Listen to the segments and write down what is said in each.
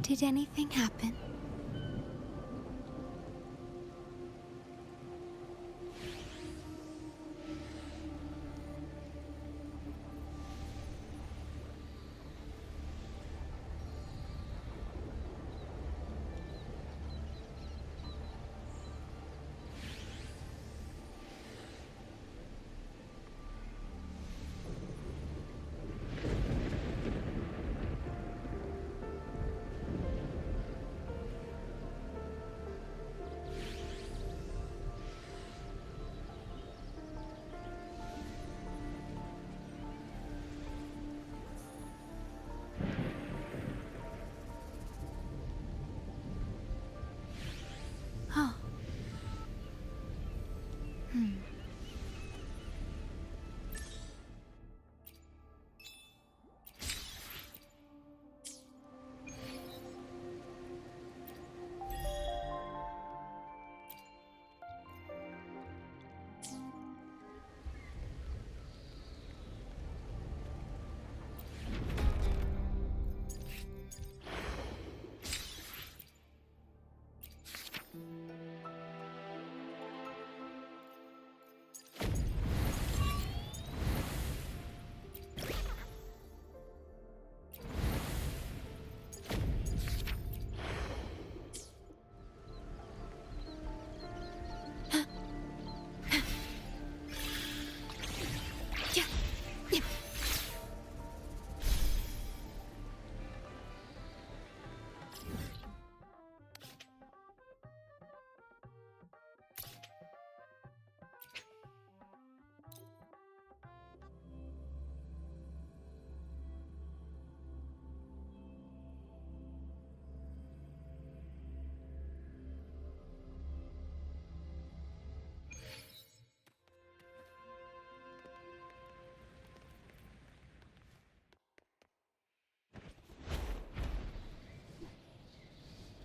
Did anything happen? Oh.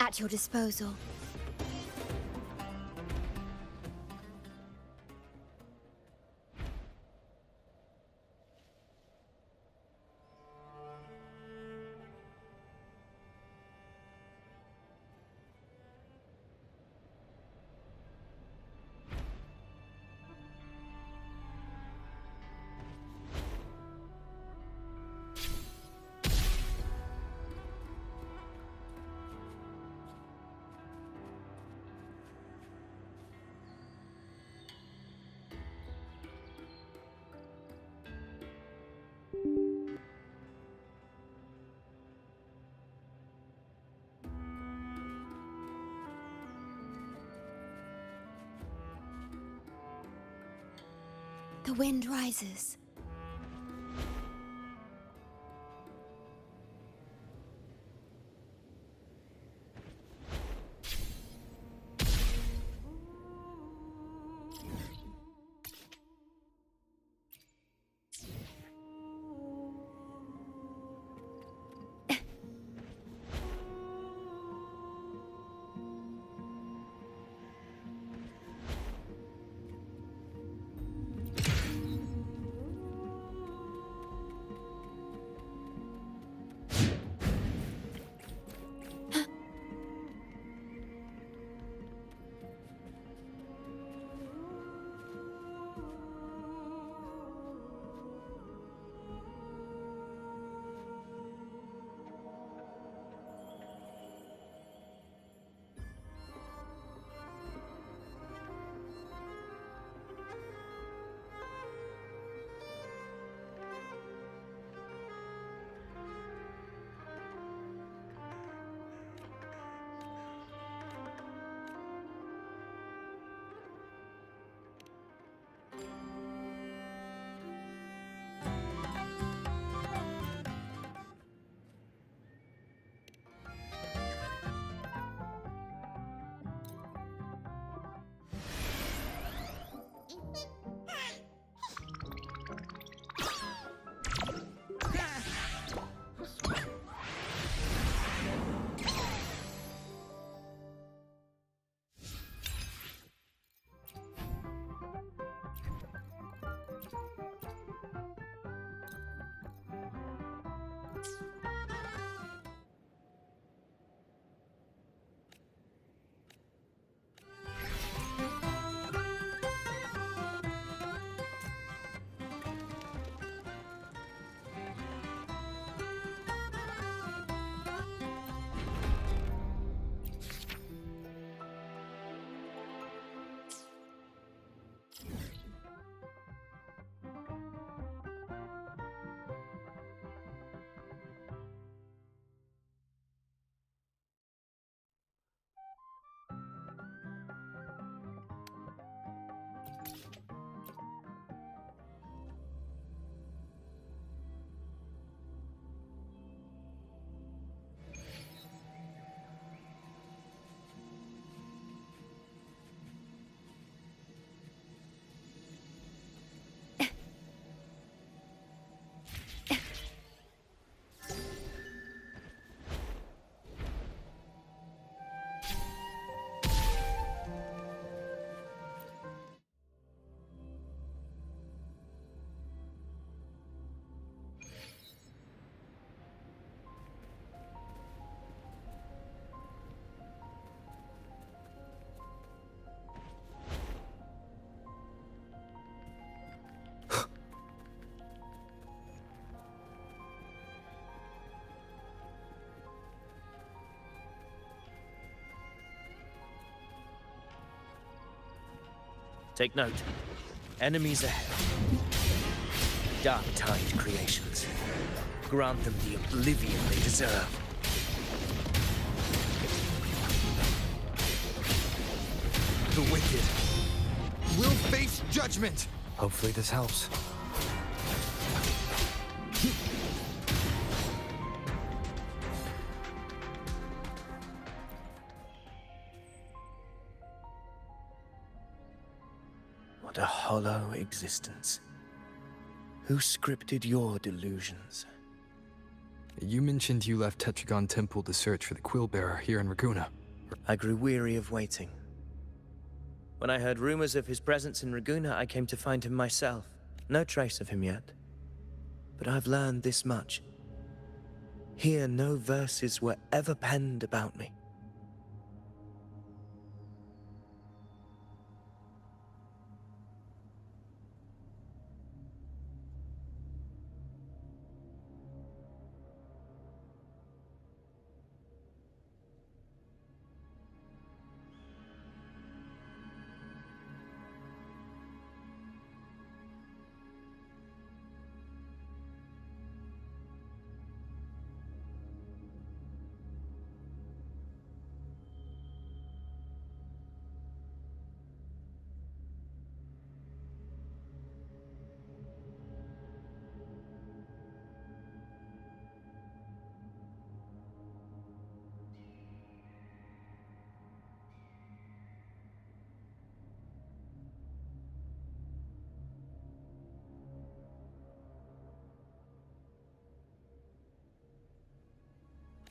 At your disposal. The wind rises. Take note. Enemies ahead. Dark Tide creations. Grant them the oblivion they deserve. The wicked will face judgment. Hopefully this helps. What a hollow existence. Who scripted your delusions? You mentioned you left Tetragon Temple to search for the Quillbearer here in Raguna. I grew weary of waiting. When I heard rumors of his presence in Raguna, I came to find him myself. No trace of him yet. But I've learned this much. Here, no verses were ever penned about me.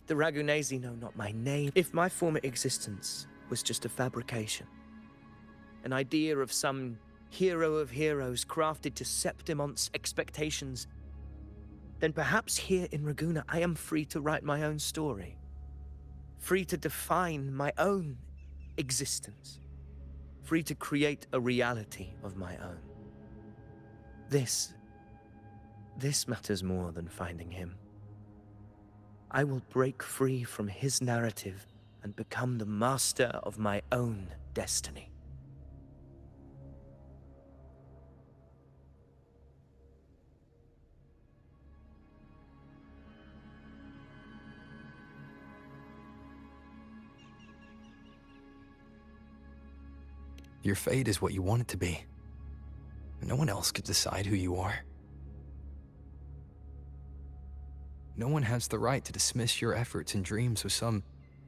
The Ragunesi know not my name. If my former existence was just a fabrication, an idea of some hero of heroes crafted to Septimont's expectations, then perhaps here in Raguna I am free to write my own story. Free to define my own existence. Free to create a reality of my own. This matters more than finding him. I will break free from his narrative and become the master of my own destiny. Your fate is what you want it to be. No one else could decide who you are. No one has the right to dismiss your efforts and dreams with some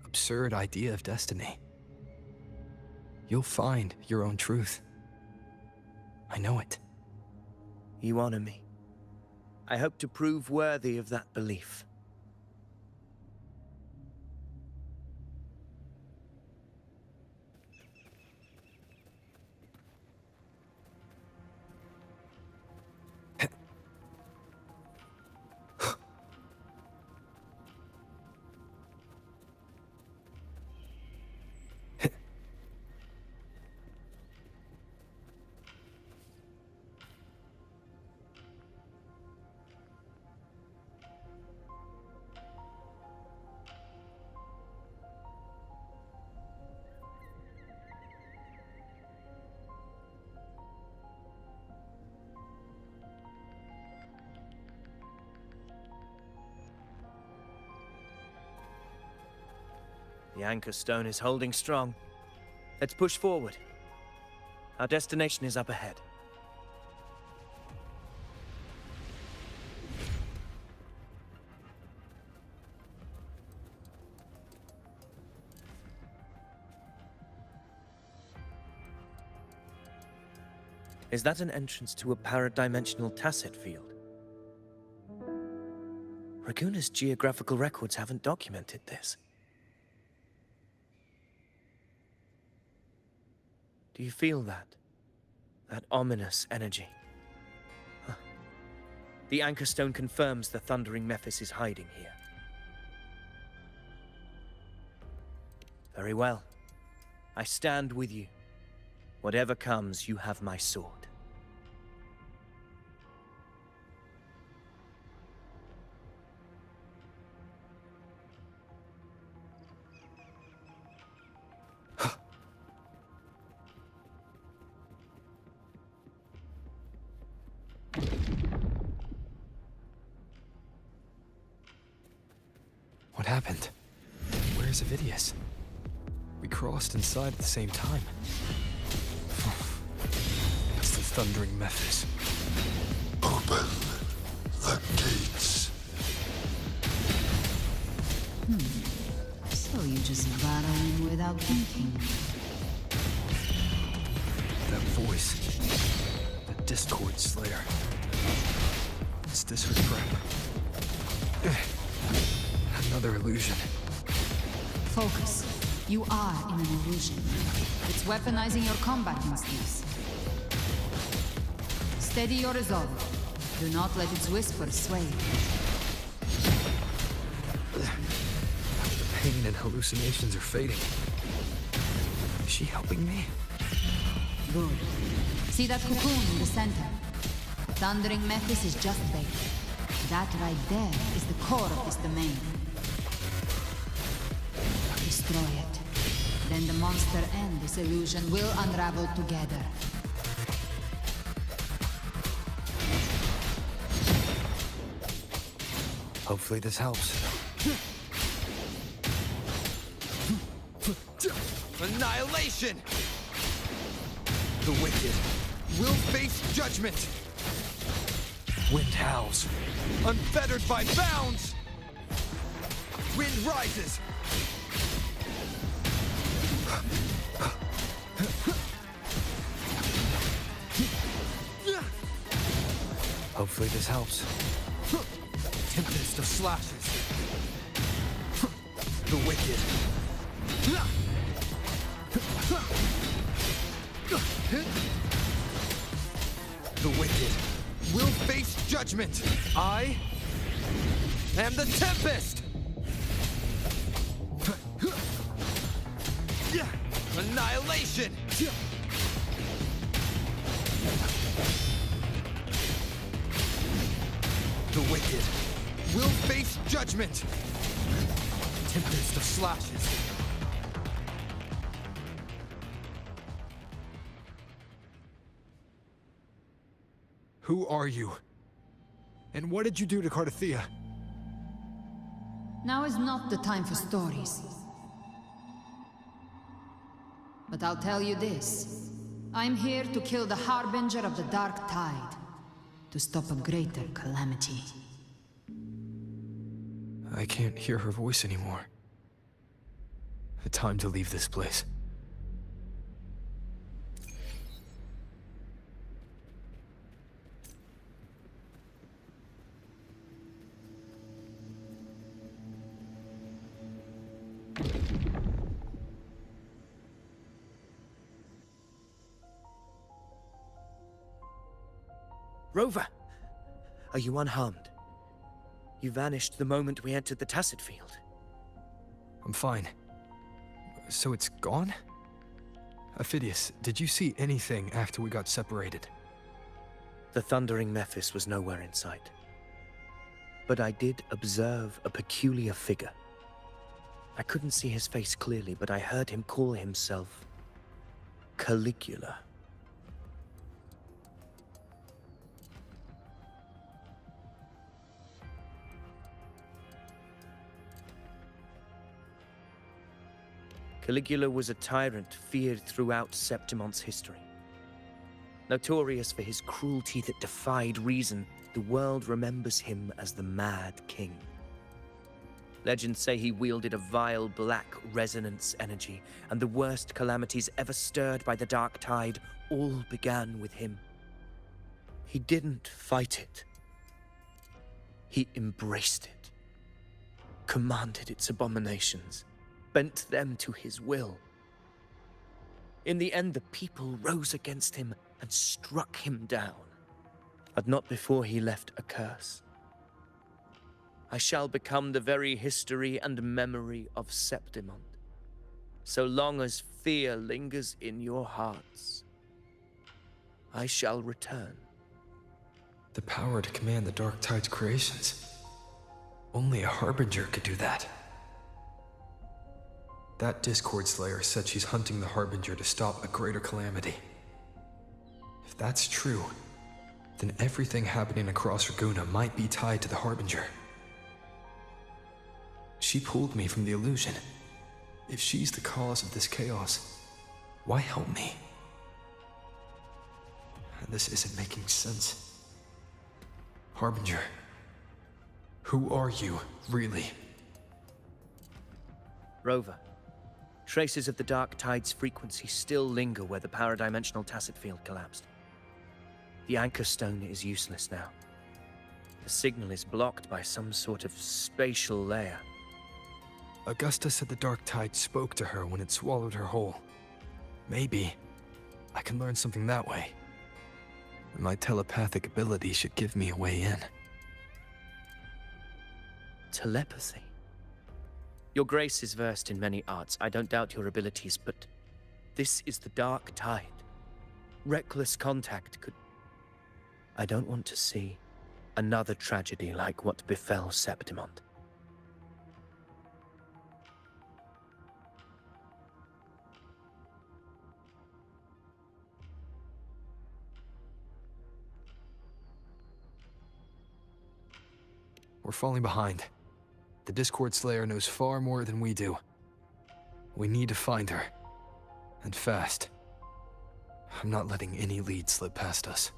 absurd idea of destiny. You'll find your own truth. I know it. You honor me. I hope to prove worthy of that belief. The anchor stone is holding strong. Let's push forward. Our destination is up ahead. Is that an entrance to a paradimensional tacit field? Raguna's geographical records haven't documented this. Do you feel that? That ominous energy? Huh. The anchor stone confirms the thundering Mephis is hiding here. Very well. I stand with you. Whatever comes, you have my sword. What happened? Where's Avidius? We crossed inside at the same time. It's the thundering Mephis. Open the gates. So you just barrel in without thinking. That voice. The Discord Slayer. Is this her trap? Another illusion. Focus. You are in an illusion. It's weaponizing your combat instincts. Steady your resolve. Do not let its whisper sway you. The pain and hallucinations are fading. Is she helping me? Good. See that cocoon in the center? Thundering Mephis is just bait. That right there is the core of this domain. Destroy it. Then the monster and this illusion will unravel together. Hopefully this helps. Annihilation! The wicked will face judgment! Wind howls. Unfettered by bounds! Wind rises! Hopefully this helps. Tempest of slashes! The wicked! The wicked will face judgment! I am the Tempest! Annihilation! The wicked will face judgment! Tempest of slashes! Who are you? And what did you do to Cardathea? Now is not the time for stories. But I'll tell you this. I'm here to kill the Harbinger of the Dark Tide. To stop a greater calamity. I can't hear her voice anymore. Time to leave this place. Rover! Are you unharmed? You vanished the moment we entered the Tacit Field. I'm fine. So it's gone? Ophidius, did you see anything after we got separated? The thundering Mephis was nowhere in sight. But I did observe a peculiar figure. I couldn't see his face clearly, but I heard him call himself Caligula. Caligula was a tyrant feared throughout Septimon's history. Notorious for his cruelty that defied reason, the world remembers him as the Mad King. Legends say he wielded a vile black resonance energy, and the worst calamities ever stirred by the Dark Tide all began with him. He didn't fight it. He embraced it, commanded its abominations, bent them to his will. In the end, the people rose against him and struck him down, but not before he left a curse. I shall become the very history and memory of Septimont, so long as fear lingers in your hearts. I shall return. The power to command the Dark Tide's creations. Only a Harbinger could do that. That Discord Slayer said she's hunting the Harbinger to stop a greater calamity. If that's true, then everything happening across Raguna might be tied to the Harbinger. She she pulled me from the illusion, if she's the cause of this chaos, why help me? This isn't making sense. Harbinger, who are you, really? Rover, traces of the Dark Tide's frequency still linger where the paradimensional tacit field collapsed. The anchor stone is useless now. The signal is blocked by some sort of spatial layer. Augusta said the Dark Tide spoke to her when it swallowed her whole. Maybe I can learn something that way. My telepathic ability should give me a way in. Telepathy? Your Grace is versed in many arts. I don't doubt your abilities, but this is the Dark Tide. Reckless contact could... I don't want to see another tragedy like what befell Septimont. We're falling behind. The Discord Slayer knows far more than we do. We need to find her. And fast. I'm not letting any lead slip past us.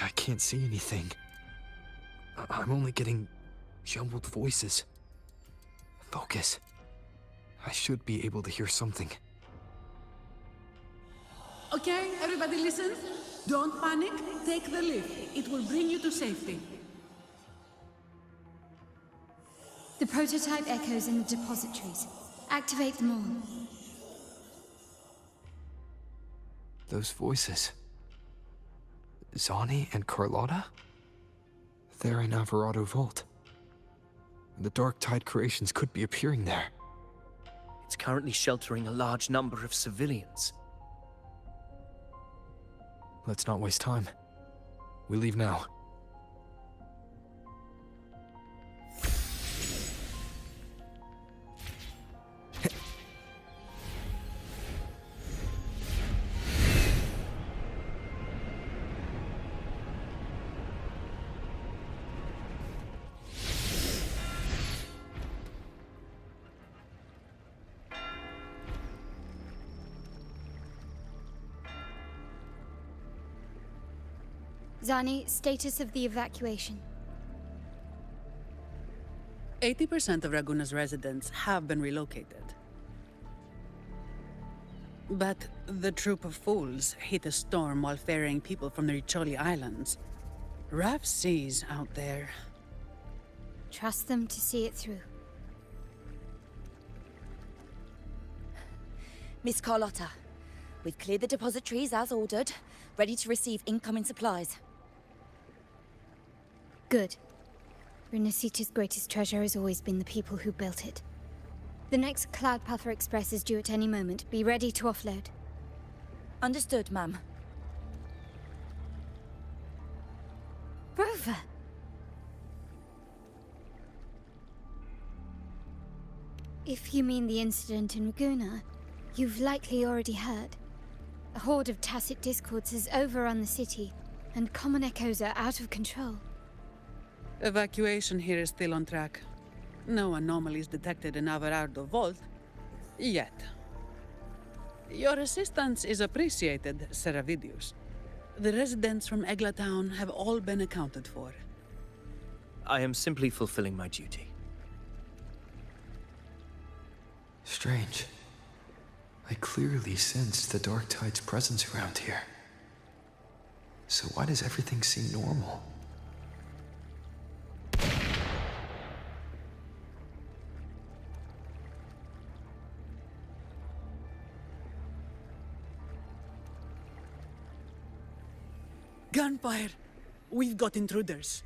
I can't see anything. I'm only getting jumbled voices. Focus. I should be able to hear something. Okay, everybody listen. Don't panic. Take the lift. It will bring you to safety. The prototype echoes in the depositories. Activate them all. Those voices. Zani and Carlotta? They're in Alvarado Vault. The Dark Tide creations could be appearing there. It's currently sheltering a large number of civilians. Let's not waste time. We leave now. Zani, status of the evacuation. 80% of Raguna's residents have been relocated. But the troop of fools hit a storm while ferrying people from the Riccioli Islands. Rough seas out there. Trust them to see it through. Miss Carlotta, we've cleared the depositories as ordered, ready to receive incoming supplies. Good. Renacita's greatest treasure has always been the people who built it. The next Cloudpather Express is due at any moment. Be ready to offload. Understood, ma'am. Rover! If you mean the incident in Raguna, you've likely already heard. A horde of tacit discords has overrun the city, and common echoes are out of control. Evacuation here is still on track. No anomalies detected in Alvarado Vault. Yet. Your assistance is appreciated, Seravidius. The residents from Eglatown have all been accounted for. I am simply fulfilling my duty. Strange. I clearly sensed the Dark Tide's presence around here. So why does everything seem normal? Gunfire! We've got intruders.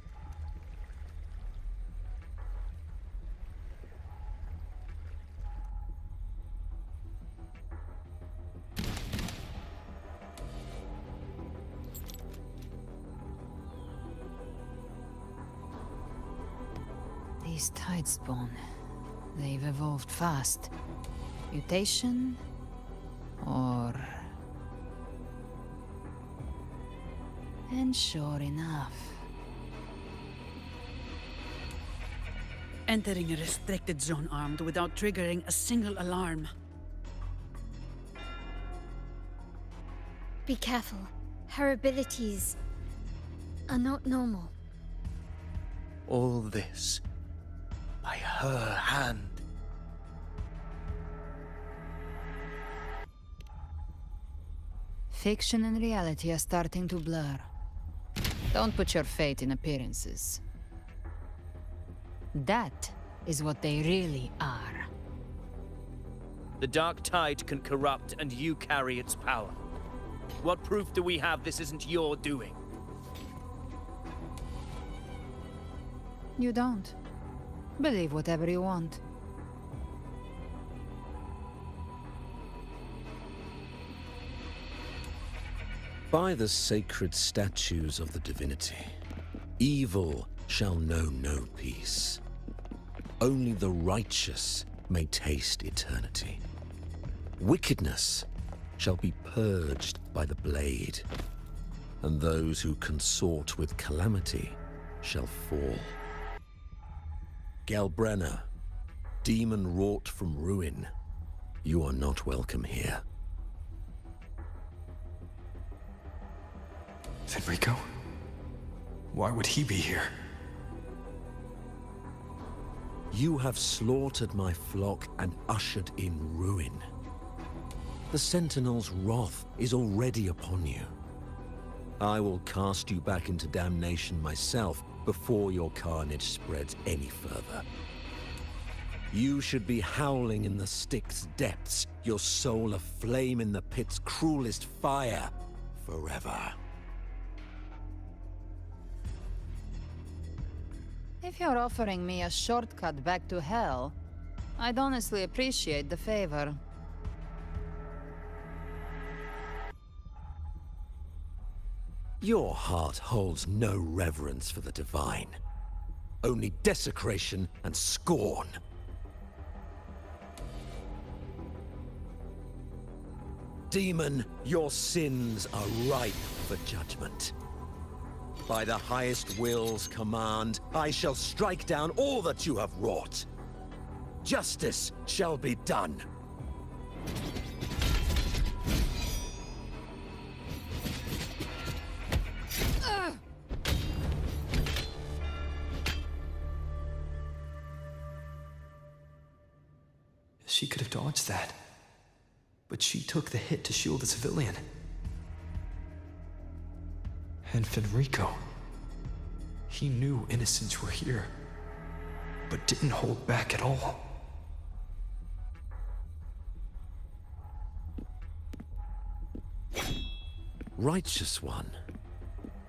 These Tidespawn, they've evolved fast. Mutation? Or... And sure enough... Entering a restricted zone armed without triggering a single alarm. Be careful. Her abilities are not normal. All this by her hand. Fiction and reality are starting to blur. Don't put your faith in appearances. That is what they really are. The dark tide can corrupt, and you carry its power. What proof do we have this isn't your doing? You don't. Believe whatever you want. By the sacred statues of the divinity, evil shall know no peace. Only the righteous may taste eternity. Wickedness shall be purged by the blade, and those who consort with calamity shall fall. Galbrenna, demon wrought from ruin, you are not welcome here. Fenrico? Why would he be here? You have slaughtered my flock and ushered in ruin. The Sentinel's wrath is already upon you. I will cast you back into damnation myself before your carnage spreads any further. You should be howling in the Styx's depths, your soul aflame in the pit's cruelest fire, forever. If you're offering me a shortcut back to hell, I'd honestly appreciate the favor. Your heart holds no reverence for the divine. Only desecration and scorn. Demon, your sins are ripe for judgment. By the highest will's command, I shall strike down all that you have wrought. Justice shall be done. She could have dodged that. But she took the hit to shield a civilian. And Fenrico. He knew innocents were here, but didn't hold back at all. Righteous one,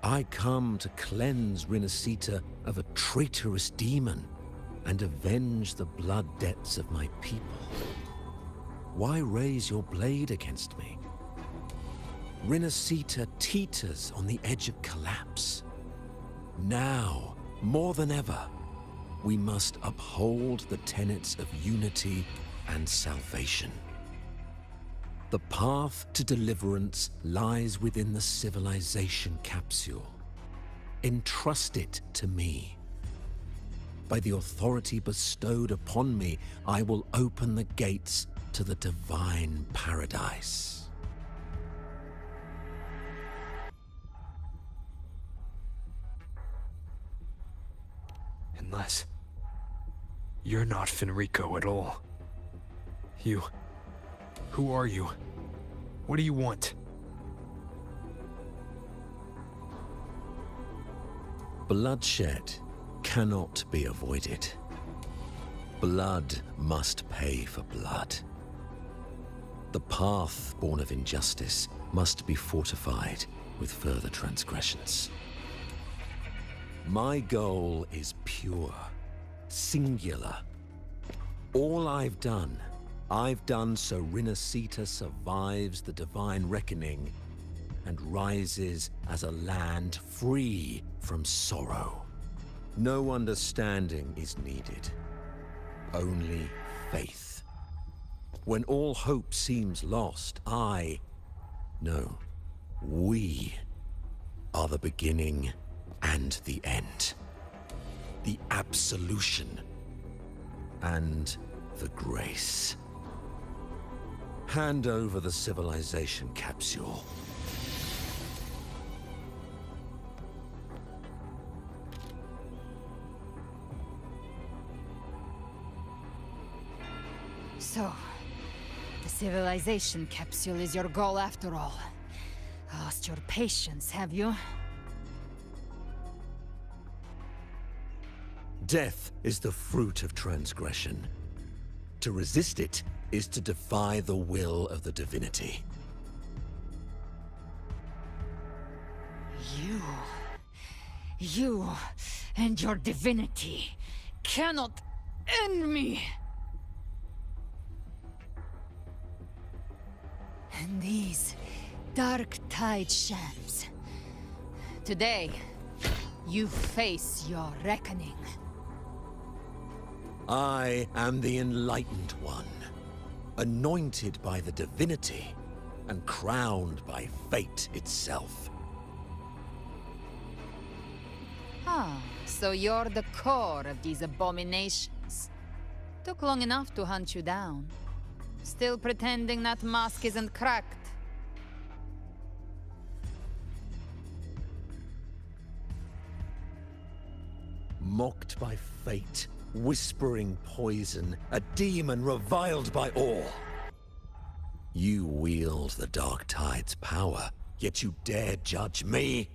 I come to cleanse Rinascita of a traitorous demon and avenge the blood debts of my people. Why raise your blade against me? Rinascita teeters on the edge of collapse. Now, more than ever, we must uphold the tenets of unity and salvation. The path to deliverance lies within the civilization capsule. Entrust it to me. By the authority bestowed upon me, I will open the gates to the divine paradise. Unless you're not Fenrico at all. Who are you? What do you want? Bloodshed cannot be avoided. Blood must pay for blood. The path born of injustice must be fortified with further transgressions. My goal is pure, singular. All I've done so Rinascita survives the divine reckoning and rises as a land free from sorrow. No understanding is needed, only faith. When all hope seems lost, we are the beginning and the end. The absolution and the grace. Hand over the civilization capsule. So, the civilization capsule is your goal after all. Lost your patience, have you? Death is the fruit of transgression. To resist it is to defy the will of the divinity. You and your divinity cannot end me! And these dark tide shams. Today, you face your reckoning. I am the Enlightened One, anointed by the divinity and crowned by fate itself. Ah, so you're the core of these abominations. Took long enough to hunt you down. Still pretending that mask isn't cracked. Mocked by fate, whispering poison, a demon reviled by all. You wield the Dark Tide's power, yet you dare judge me?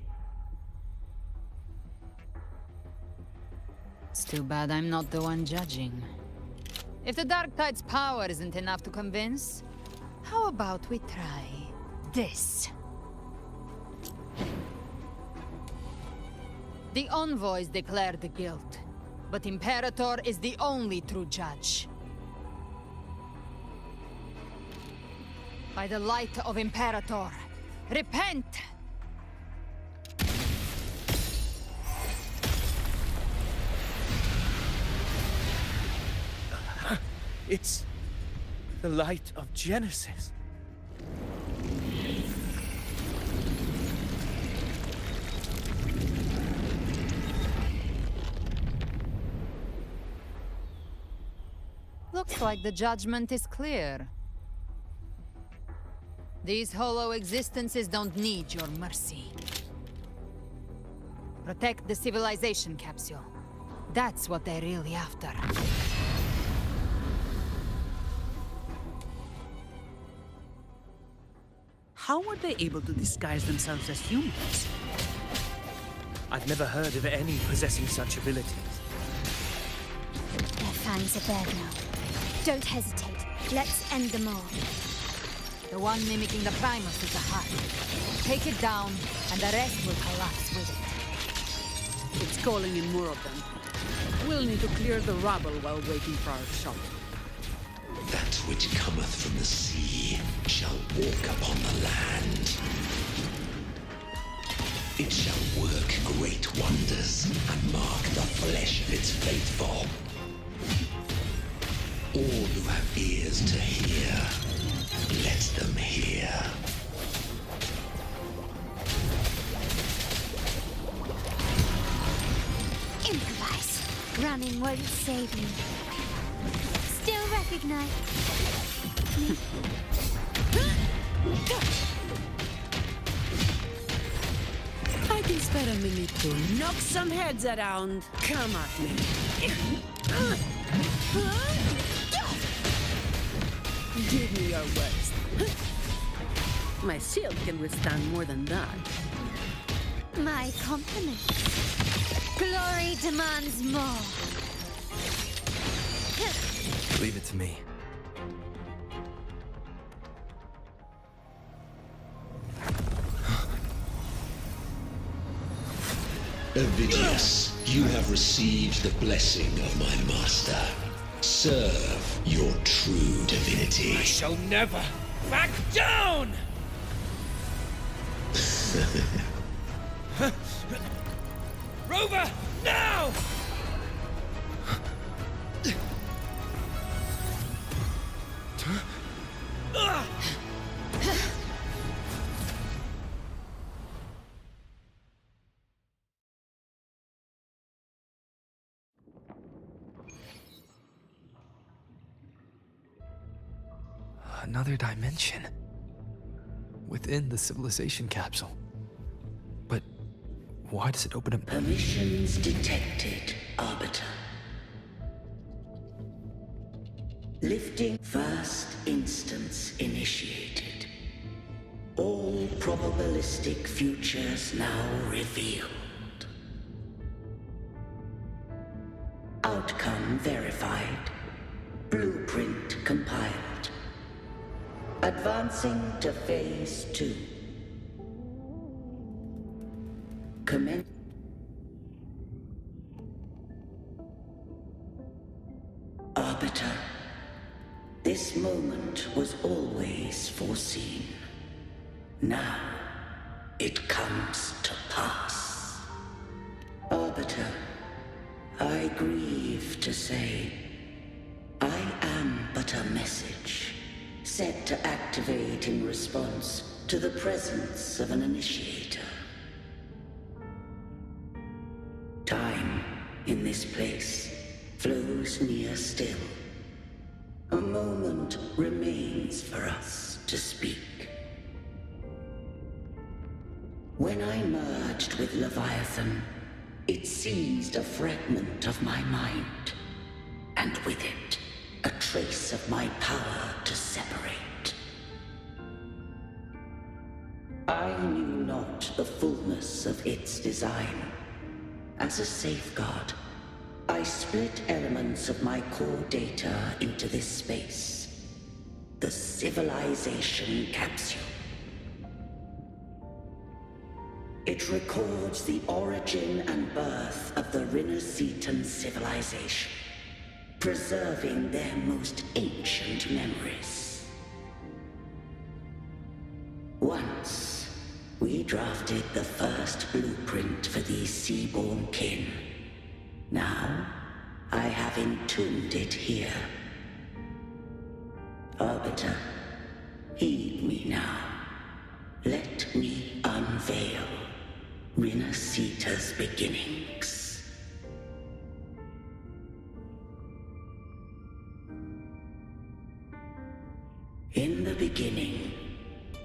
It's too bad I'm not the one judging. If the Dark Tide's power isn't enough to convince, how about we try this? The envoys declare the guilt, but Imperator is the only true judge. By the light of Imperator, repent! It's the light of Genesis. Looks like the judgment is clear. These hollow existences don't need your mercy. Protect the civilization capsule. That's what they're really after. How were they able to disguise themselves as humans? I've never heard of any possessing such abilities. Their fangs are bared now. Don't hesitate. Let's end them all. The one mimicking the Primus is the heart. Take it down, and the rest will collapse with it. It's calling in more of them. We'll need to clear the rubble while waiting for our shot. That which cometh from the sea shall walk upon the land. It shall work great wonders and mark the flesh of its faithful. All who have ears to hear, let them hear. Improvise. Running won't save you. Still recognize me? I can spare a minute to knock some heads around. Come at me. Give me your worst. My shield can withstand more than that. My compliments. Glory demands more. Leave it to me. Ovidius, you have received the blessing of my master. Serve your true divinity. I shall never back down! Rover, now! Another dimension. Within the civilization capsule. But why does it open up? Permissions detected, Arbiter. Lifting first instance initiated. All probabilistic futures now revealed. Outcome verified. Blueprint compiled. Advancing to Phase 2. Commence. Arbiter, this moment was always foreseen. Now, it comes to pass. Arbiter, I grieve to say, I am but a message, set to activate in response to the presence of an initiator. Time, in this place, flows near still. A moment remains for us to speak. When I merged with Leviathan, it seized a fragment of my mind, and with it, a trace of my power to separate. I knew not the fullness of its design. As a safeguard, I split elements of my core data into this space. The civilization capsule. It records the origin and birth of the Rinneseton civilization, preserving their most ancient memories. Once, we drafted the first blueprint for these seaborn kin. Now, I have entombed it here. Arbiter, heed me now. Let me unveil Rinneseta's beginnings. In the beginning,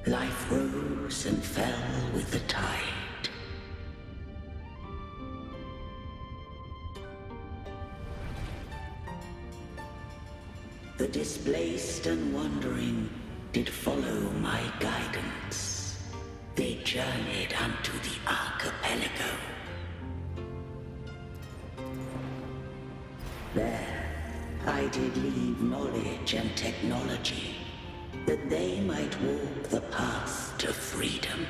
life rose and fell with the tide. The displaced and wandering did follow my guidance. They journeyed unto the archipelago. There, I did leave knowledge and technology, that they might walk the path to freedom.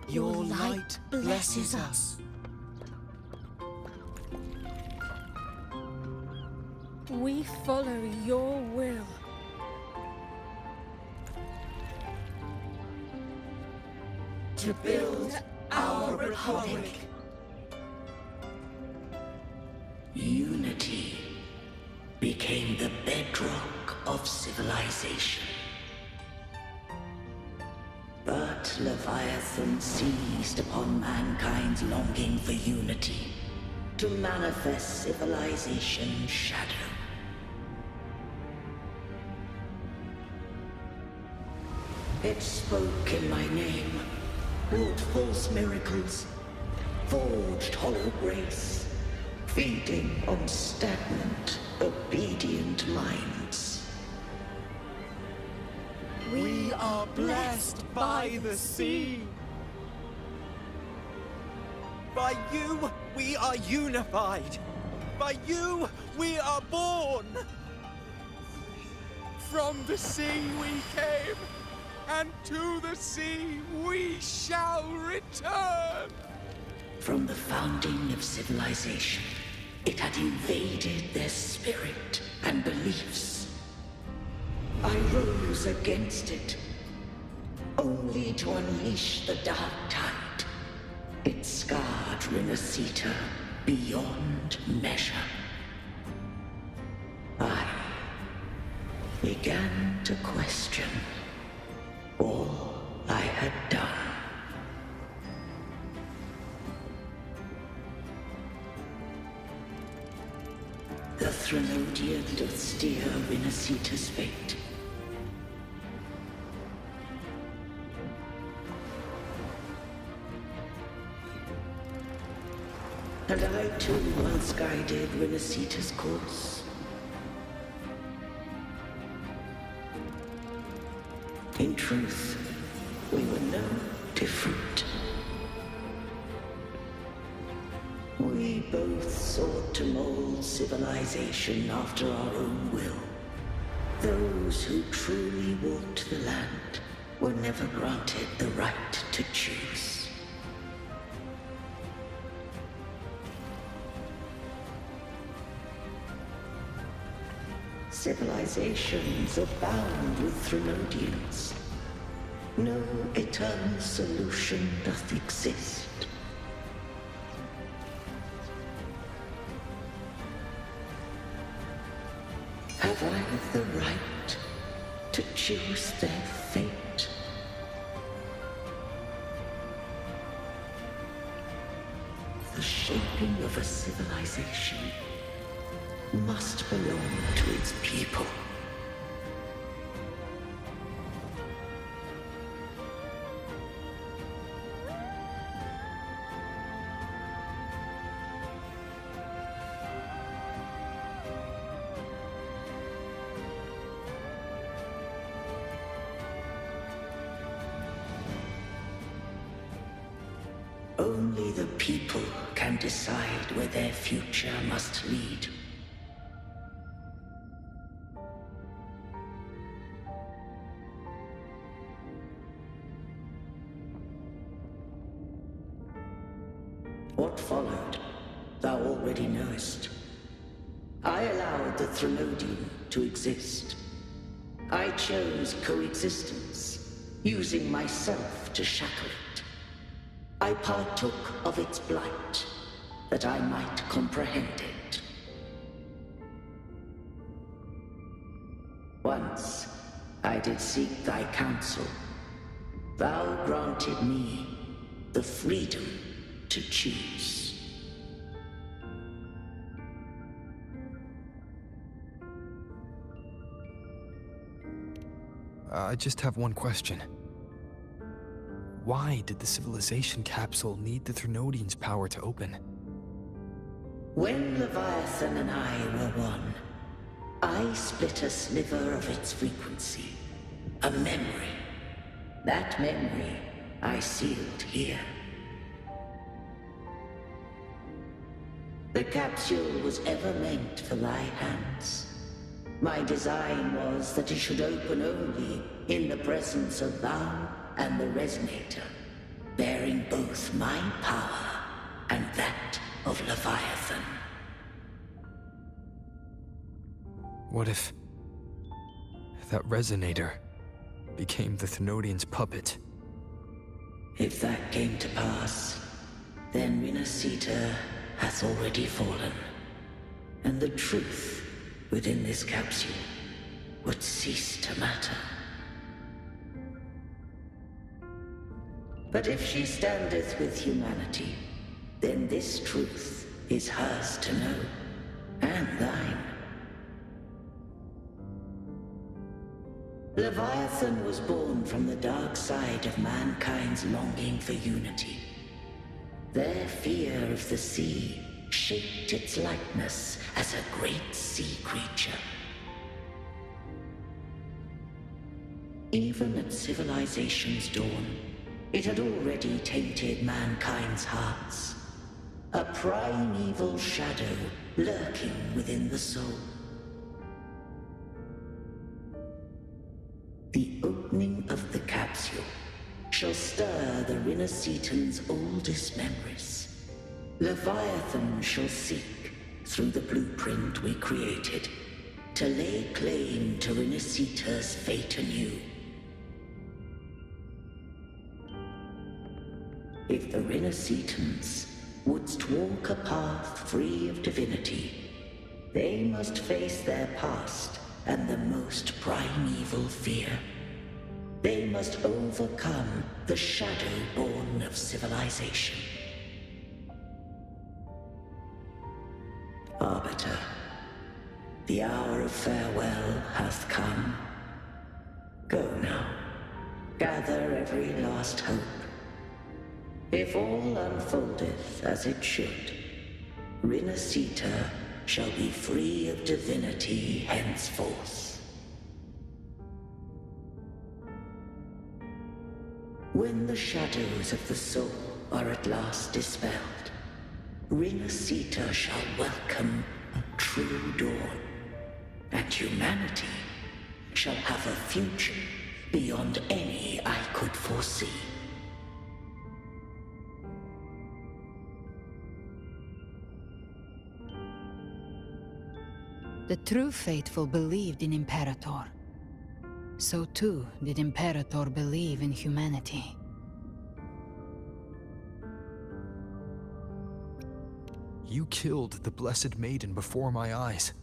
Your light blesses us. We follow your will. To build our republic. Unity became the bedrock of civilization. But Leviathan seized upon mankind's longing for unity to manifest civilization's shadow. It spoke in my name, wrought false miracles, forged hollow grace, feeding on stagnant, obedient minds. blessed by the sea. By you, we are unified. By you, we are born. From the sea we came, and to the sea we shall return. From the founding of civilization, it had invaded their spirit and beliefs. I rose against it, only to unleash the dark tide. It scarred Renacita beyond measure. I began to question all I had done. The Threnodian doth steer Renacita's fate. And I too once guided Renacita's course. In truth, we were no different. We both sought to mold civilization after our own will. Those who truly walked the land were never granted the right to choose. Civilizations abound with Threnodians. No eternal solution doth exist. Have I the right to choose their fate? The shaping of a civilization must belong to its people. Only the people can decide where their future must lead. What followed, thou already knowest. I allowed the Threnodian to exist. I chose coexistence, using myself to shackle it. I partook of its blight, that I might comprehend it. Once I did seek thy counsel. Thou granted me the freedom to choose. I just have one question. Why did the civilization capsule need the Threnodian's power to open? When Leviathan and I were one, I split a sliver of its frequency. A memory. That memory I sealed here. The capsule was ever meant for thy hands. My design was that it should open only in the presence of thou and the Resonator, bearing both my power and that of Leviathan. What if that Resonator became the Threnodian's puppet? If that came to pass, then Renacita hath already fallen, and the truth within this capsule would cease to matter. But if she standeth with humanity, then this truth is hers to know, and thine. Leviathan was born from the dark side of mankind's longing for unity. Their fear of the sea shaped its likeness as a great sea creature. Even at civilization's dawn, it had already tainted mankind's hearts. A primeval shadow lurking within the soul. The opening of the capsule shall stir the Rinascitan's oldest memories. Leviathan shall seek, through the blueprint we created, to lay claim to Rinascita's fate anew. If the Rinascitans wouldst walk a path free of divinity, they must face their past and the most primeval fear. They must overcome the shadow born of civilization. Arbiter, the hour of farewell hath come. Go now, gather every last hope. If all unfoldeth as it should, Rinascita shall be free of divinity henceforth. When the shadows of the soul are at last dispelled, Rinascita shall welcome a true dawn, and humanity shall have a future beyond any I could foresee. The true faithful believed in Imperator. So too did Imperator believe in humanity. You killed the Blessed Maiden before my eyes.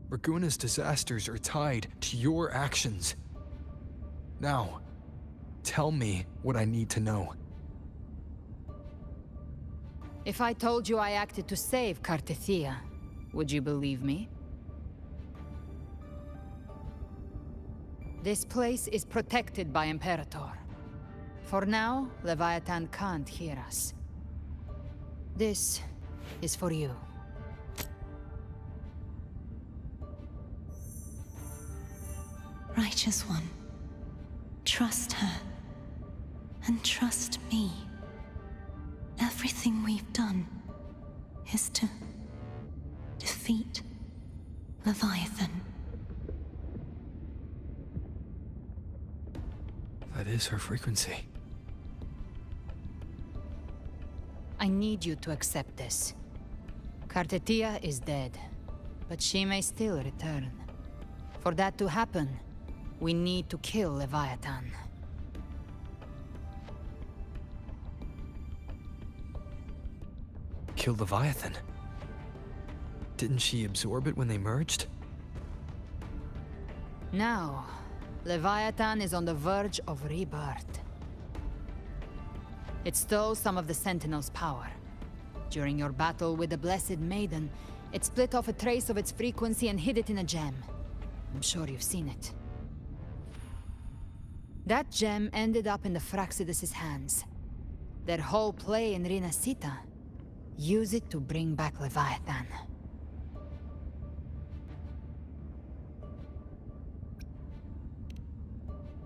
Raguna's disasters are tied to your actions. Now, tell me what I need to know. If I told you I acted to save Cartethia, would you believe me? This place is protected by Imperator. For now, Leviathan can't hear us. This is for you. Righteous One, trust her, and trust me. Everything we've done is to defeat Leviathan. That is her frequency. I need you to accept this. Cartethia is dead, but she may still return. For that to happen, we need to kill Leviathan. Kill Leviathan? Didn't she absorb it when they merged? Now, Leviathan is on the verge of rebirth. It stole some of the Sentinel's power. During your battle with the Blessed Maiden, it split off a trace of its frequency and hid it in a gem. I'm sure you've seen it. That gem ended up in the Fraxidus' hands. Their whole play in Rinascita, use it to bring back Leviathan.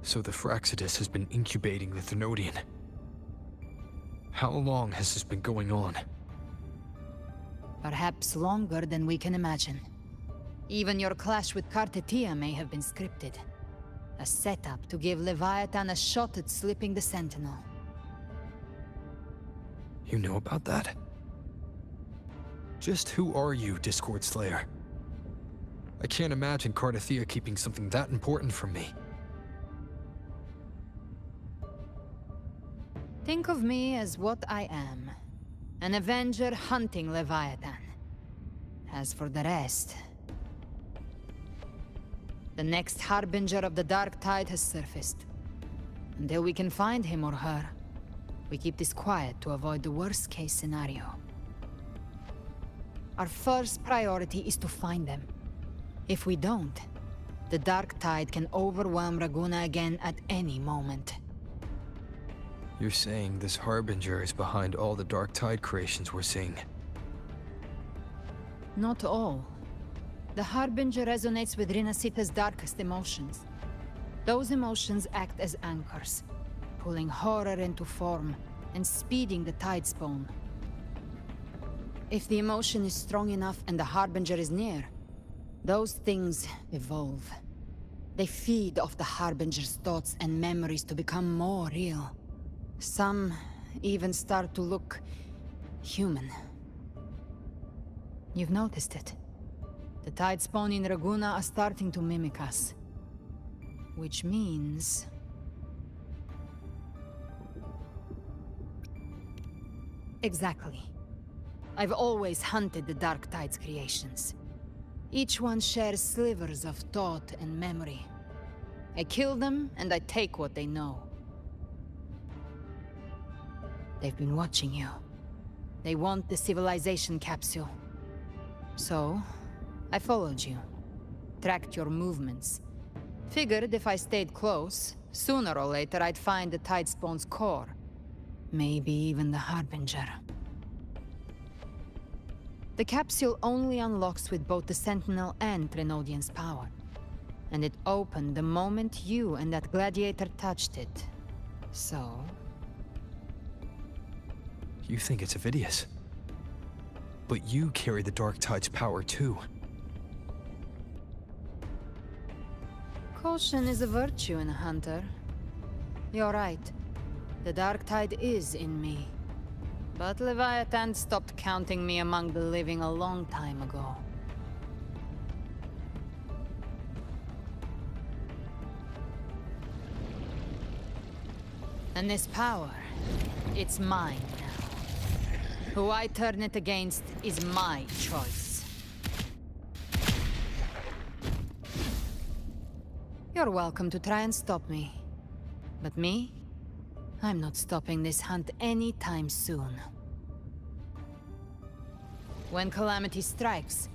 So the Fraxidus has been incubating the Thenodian. How long has this been going on? Perhaps longer than we can imagine. Even your clash with Cartethia may have been scripted. A setup to give Leviathan a shot at slipping the Sentinel. You know about that? Just who are you, Discord Slayer? I can't imagine Cartethia keeping something that important from me. Think of me as what I am. An Avenger hunting Leviathan. As for the rest... The next Harbinger of the Dark Tide has surfaced. Until we can find him or her, we keep this quiet to avoid the worst-case scenario. Our first priority is to find them. If we don't, the Dark Tide can overwhelm Raguna again at any moment. You're saying this Harbinger is behind all the Dark Tide creations we're seeing? Not all. The Harbinger resonates with Rinascita's darkest emotions. Those emotions act as anchors, pulling horror into form and speeding the Tidespawn. If the emotion is strong enough and the Harbinger is near, those things evolve. They feed off the Harbinger's thoughts and memories to become more real. Some even start to look human. You've noticed it. The Tidespawn in Raguna are starting to mimic us. Which means... Exactly. I've always hunted the Dark Tide's creations. Each one shares slivers of thought and memory. I kill them, and I take what they know. They've been watching you. They want the civilization capsule. So, I followed you. Tracked your movements. Figured if I stayed close, sooner or later I'd find the Tidespawn's core. Maybe even the Harbinger. The capsule only unlocks with both the Sentinel and Trinodian's power. And it opened the moment you and that gladiator touched it. So... You think it's Avidius. But you carry the Dark Tide's power too. Caution is a virtue in a hunter. You're right. The Dark Tide is in me. But Leviathan stopped counting me among the living a long time ago. And this power, it's mine now. Who I turn it against is my choice. You're welcome to try and stop me. But me? I'm not stopping this hunt anytime soon. When calamity strikes,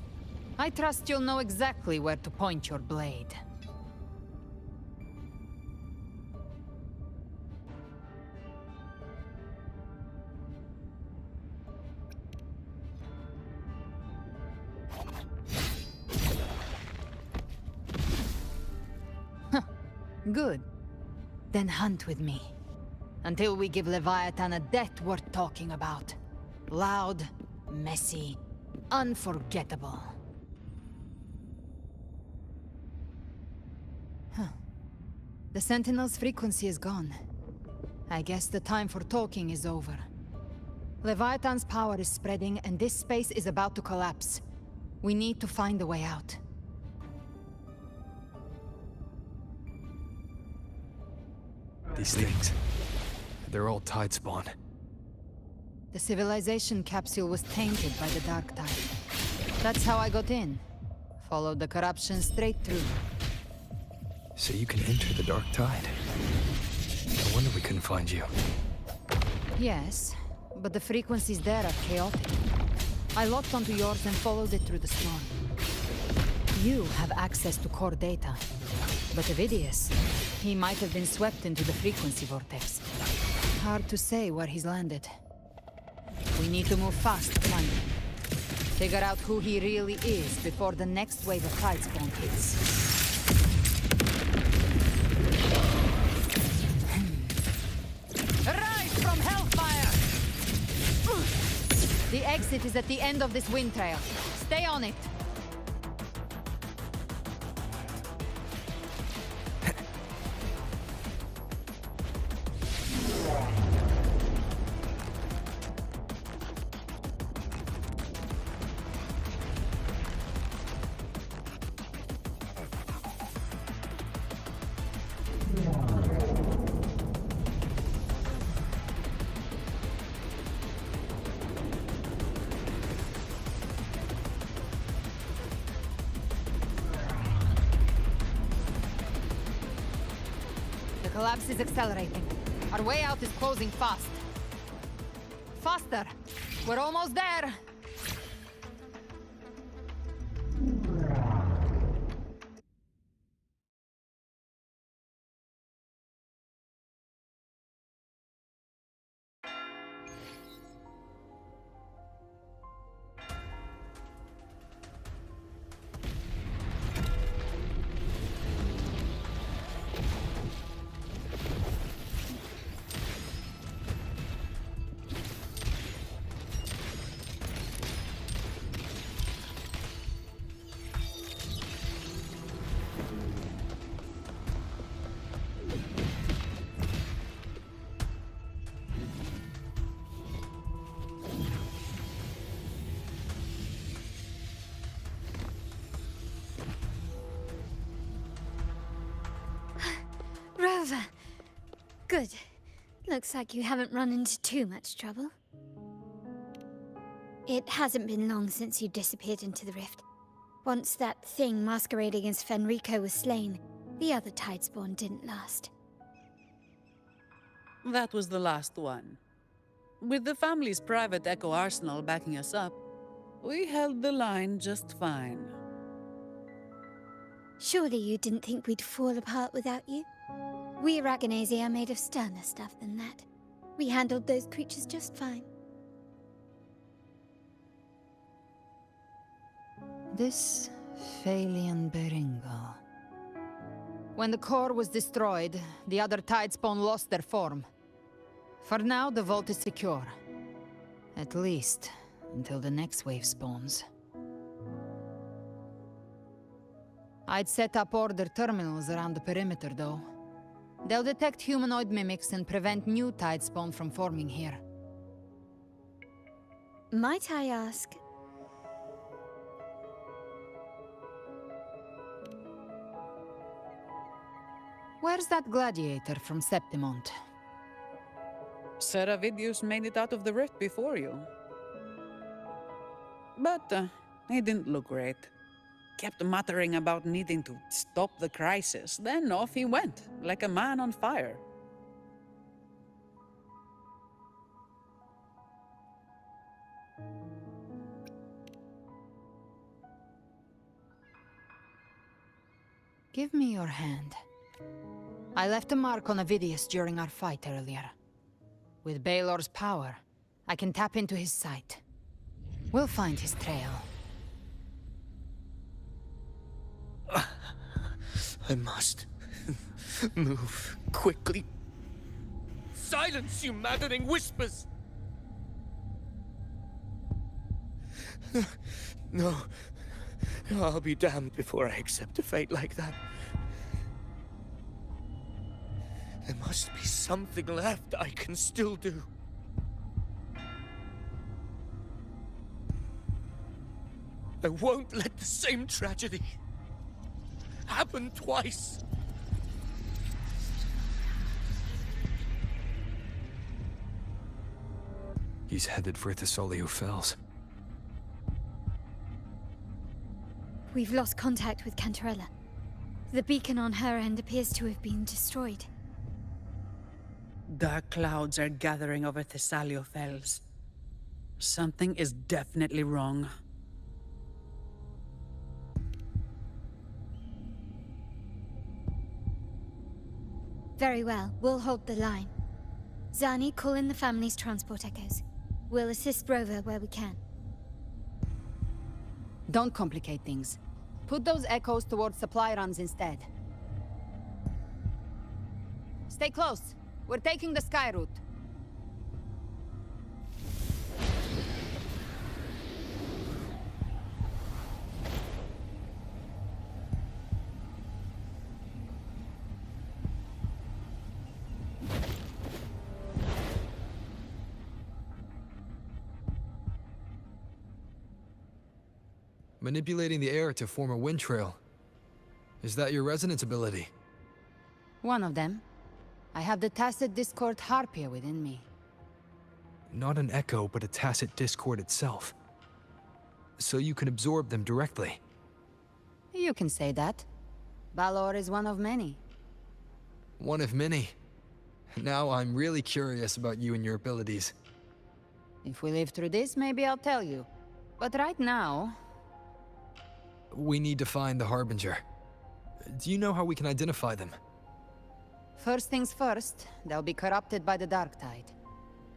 I trust you'll know exactly where to point your blade. Good. Then hunt with me. Until we give Leviathan a death worth talking about. Loud, messy, unforgettable. The Sentinel's frequency is gone. I guess the time for talking is over. Leviathan's power is spreading, and this space is about to collapse. We need to find a way out. These things, they're all Tidespawn. The civilization capsule was tainted by the Dark Tide. That's how I got in. Followed the corruption straight through. So you can enter the Dark Tide. No wonder we couldn't find you. Yes, but the frequencies there are chaotic. I locked onto yours and followed it through the storm. You have access to core data. But Avidius, he might have been swept into the frequency vortex. Hard to say where he's landed. We need to move fast to find him. Figure out who he really is before the next wave of Tidespawn hits. Rise from Hellfire! The exit is at the end of this wind trail. Stay on it. The collapse is accelerating. Our way out is closing fast. Faster! We're almost there! Grover! Good. Looks like you haven't run into too much trouble. It hasn't been long since you disappeared into the rift. Once that thing masquerading as Fenrico was slain, the other Tidespawn didn't last. That was the last one. With the family's private Echo arsenal backing us up, we held the line just fine. Surely you didn't think we'd fall apart without you? We Aragonese are made of sterner stuff than that. We handled those creatures just fine. This Phalian Beringo. When the core was destroyed, the other Tidespawn lost their form. For now, the vault is secure. At least, until the next wave spawns. I'd set up order terminals around the perimeter, though. They'll detect humanoid mimics and prevent new Tidespawn from forming here. Might I ask... Where's that gladiator from Septimont? Seravidius made it out of the rift before you. But he didn't look great. Kept muttering about needing to stop the crisis, then off he went, like a man on fire. Give me your hand. I left a mark on Avidius during our fight earlier. With Baelor's power, I can tap into his sight. We'll find his trail. I must move quickly. Silence, you maddening whispers! No, I'll be damned before I accept a fate like that. There must be something left I can still do. I won't let the same tragedy happen twice. He's headed for Thessalio Fells. We've lost contact with Cantarella. The beacon on her end appears to have been destroyed. Dark clouds are gathering over Thessalio Fells. Something is definitely wrong. Very well, we'll hold the line. Zani, call in the family's transport echoes. We'll assist Rover where we can. Don't complicate things. Put those echoes towards supply runs instead. Stay close. We're taking the sky route. Manipulating the air to form a wind trail. Is that your resonance ability? One of them. I have the Tacit Discord Harpia within me. Not an echo, but a Tacit Discord itself. So you can absorb them directly. You can say that. Balor is one of many. One of many. Now I'm really curious about you and your abilities. If we live through this, maybe I'll tell you. But right now... We need to find the Harbinger. Do you know how we can identify them? First things first, they'll be corrupted by the Dark Tide.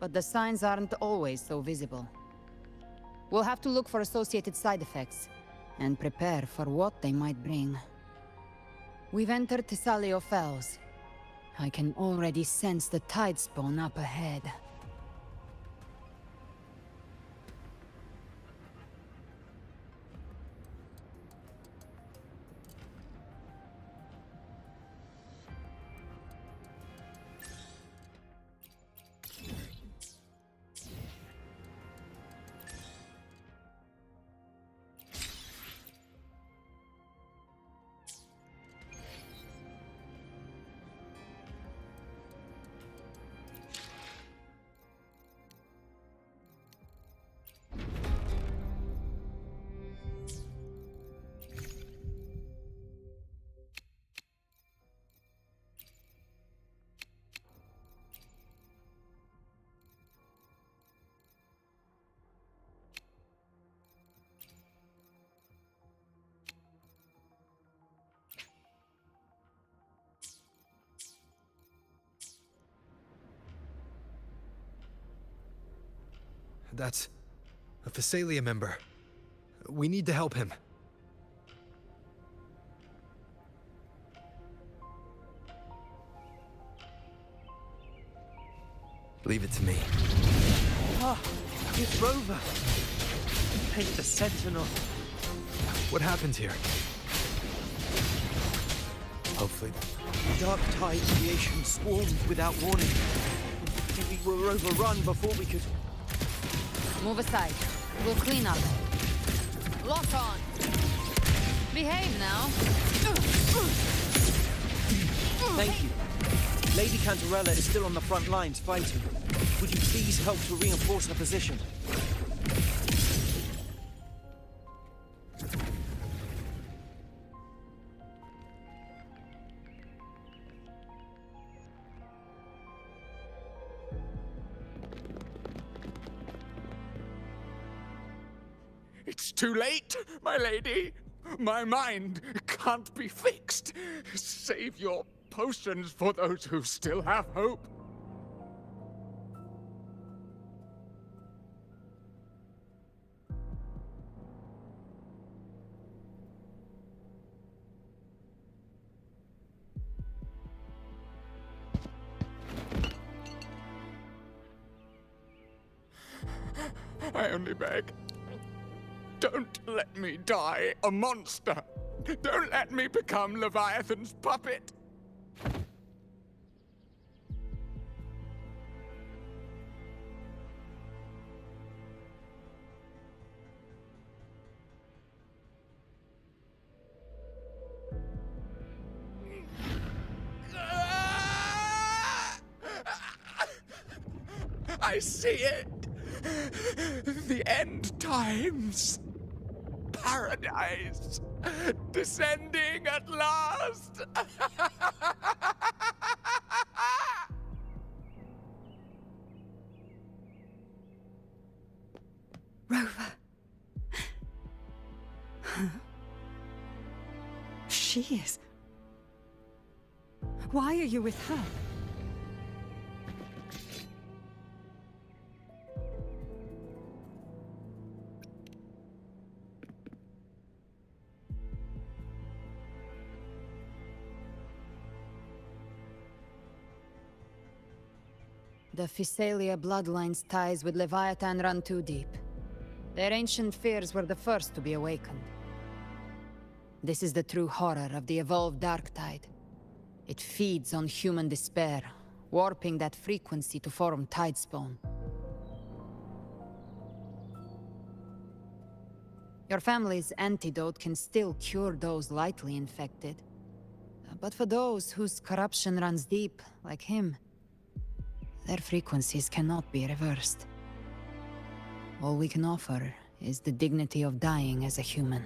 But the signs aren't always so visible. We'll have to look for associated side effects, and prepare for what they might bring. We've entered Thessalio Fells. I can already sense the Tidespawn up ahead. That's a Phasalia member. We need to help him. Leave it to me. Ah, it's Rover. Paint the Sentinel. What happened here? Hopefully. Dark tide creation swarmed without warning. We were overrun before we could... Move aside. We'll clean up. Lock on. Behave now. Thank you. Lady Cantarella is still on the front lines fighting. Would you please help to reinforce her position? It's too late, my lady. My mind can't be fixed. Save your potions for those who still have hope. I only beg. Don't let me die a monster. Don't let me become Leviathan's puppet. I see it. The end times. Paradise. Descending at last. Rover. Huh? She is. Why are you with her? The Phasalia bloodline's ties with Leviathan run too deep. Their ancient fears were the first to be awakened. This is the true horror of the evolved Dark Tide. It feeds on human despair, warping that frequency to form Tidespawn. Your family's antidote can still cure those lightly infected. But for those whose corruption runs deep, like him, their frequencies cannot be reversed. All we can offer is the dignity of dying as a human.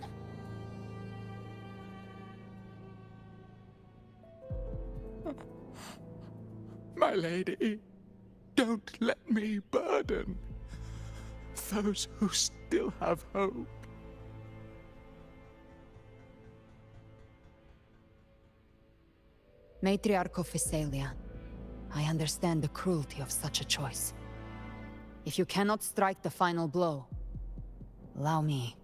My lady, don't let me burden those who still have hope. Matriarch of Phasalia, I understand the cruelty of such a choice. If you cannot strike the final blow, allow me.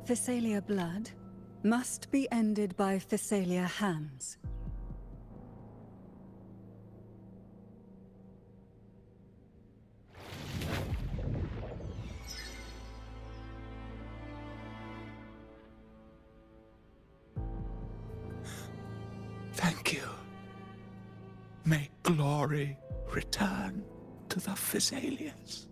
Phasalia blood must be ended by Phasalia hands. Thank you. May glory return to the Phasalias.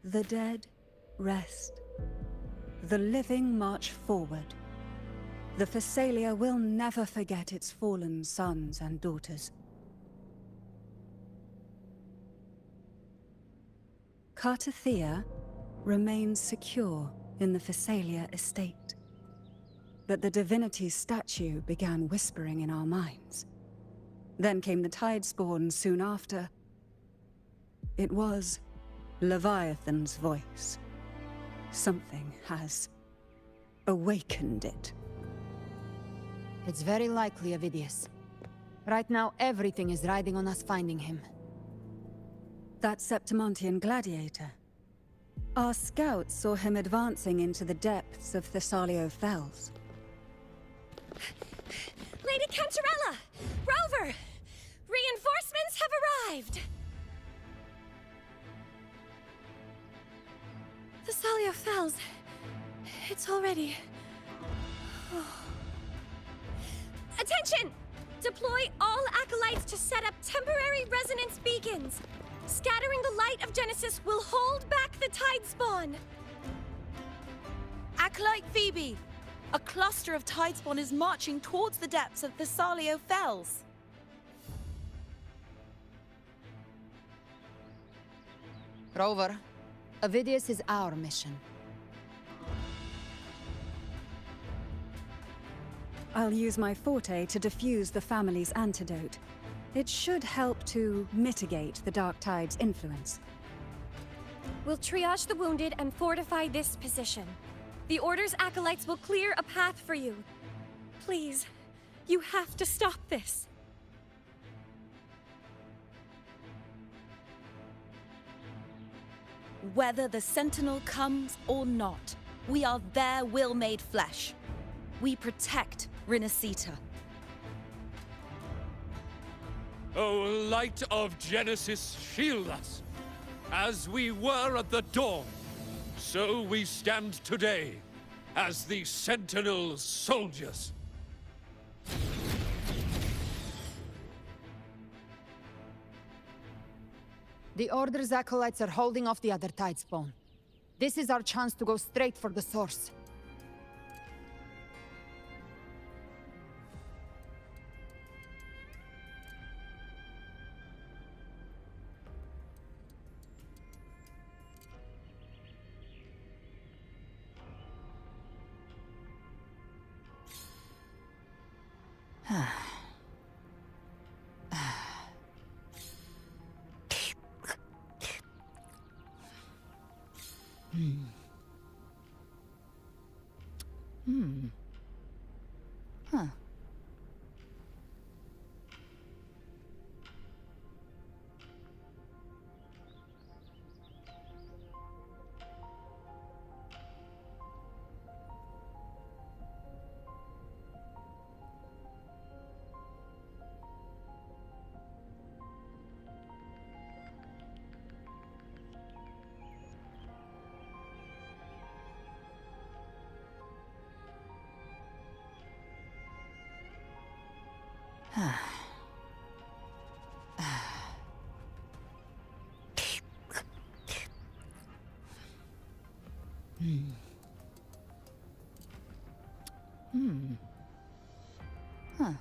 The dead rest. The living march forward. The Phasalia will never forget its fallen sons and daughters. Cartathea remains secure in the Phasalia estate. But the divinity's statue began whispering in our minds. Then came the Tidespawn soon after. It was Leviathan's voice. Something has awakened it. It's very likely, Avidius. Right now, everything is riding on us finding him. That Septimontian gladiator. Our scouts saw him advancing into the depths of Thessalio Fells. Lady Cantarella! Rover! Reinforcements have arrived! Thessalio Fells. It's already... Attention! Deploy all acolytes to set up temporary resonance beacons. Scattering the light of Genesis will hold back the Tidespawn. Acolyte Phoebe! A cluster of Tidespawn is marching towards the depths of Thessalio Fells. Rover, Avidius is our mission. I'll use my forte to defuse the family's antidote. It should help to mitigate the Dark Tide's influence. We'll triage the wounded and fortify this position. The Order's acolytes will clear a path for you. Please, you have to stop this. Whether the Sentinel comes or not, we are their will made flesh. We protect Rinasita. O light of Genesis, shield us! As we were at the dawn, so we stand today, as the Sentinel soldiers. The Order's acolytes are holding off the other Tidespawn. This is our chance to go straight for the source. Huh. Huh.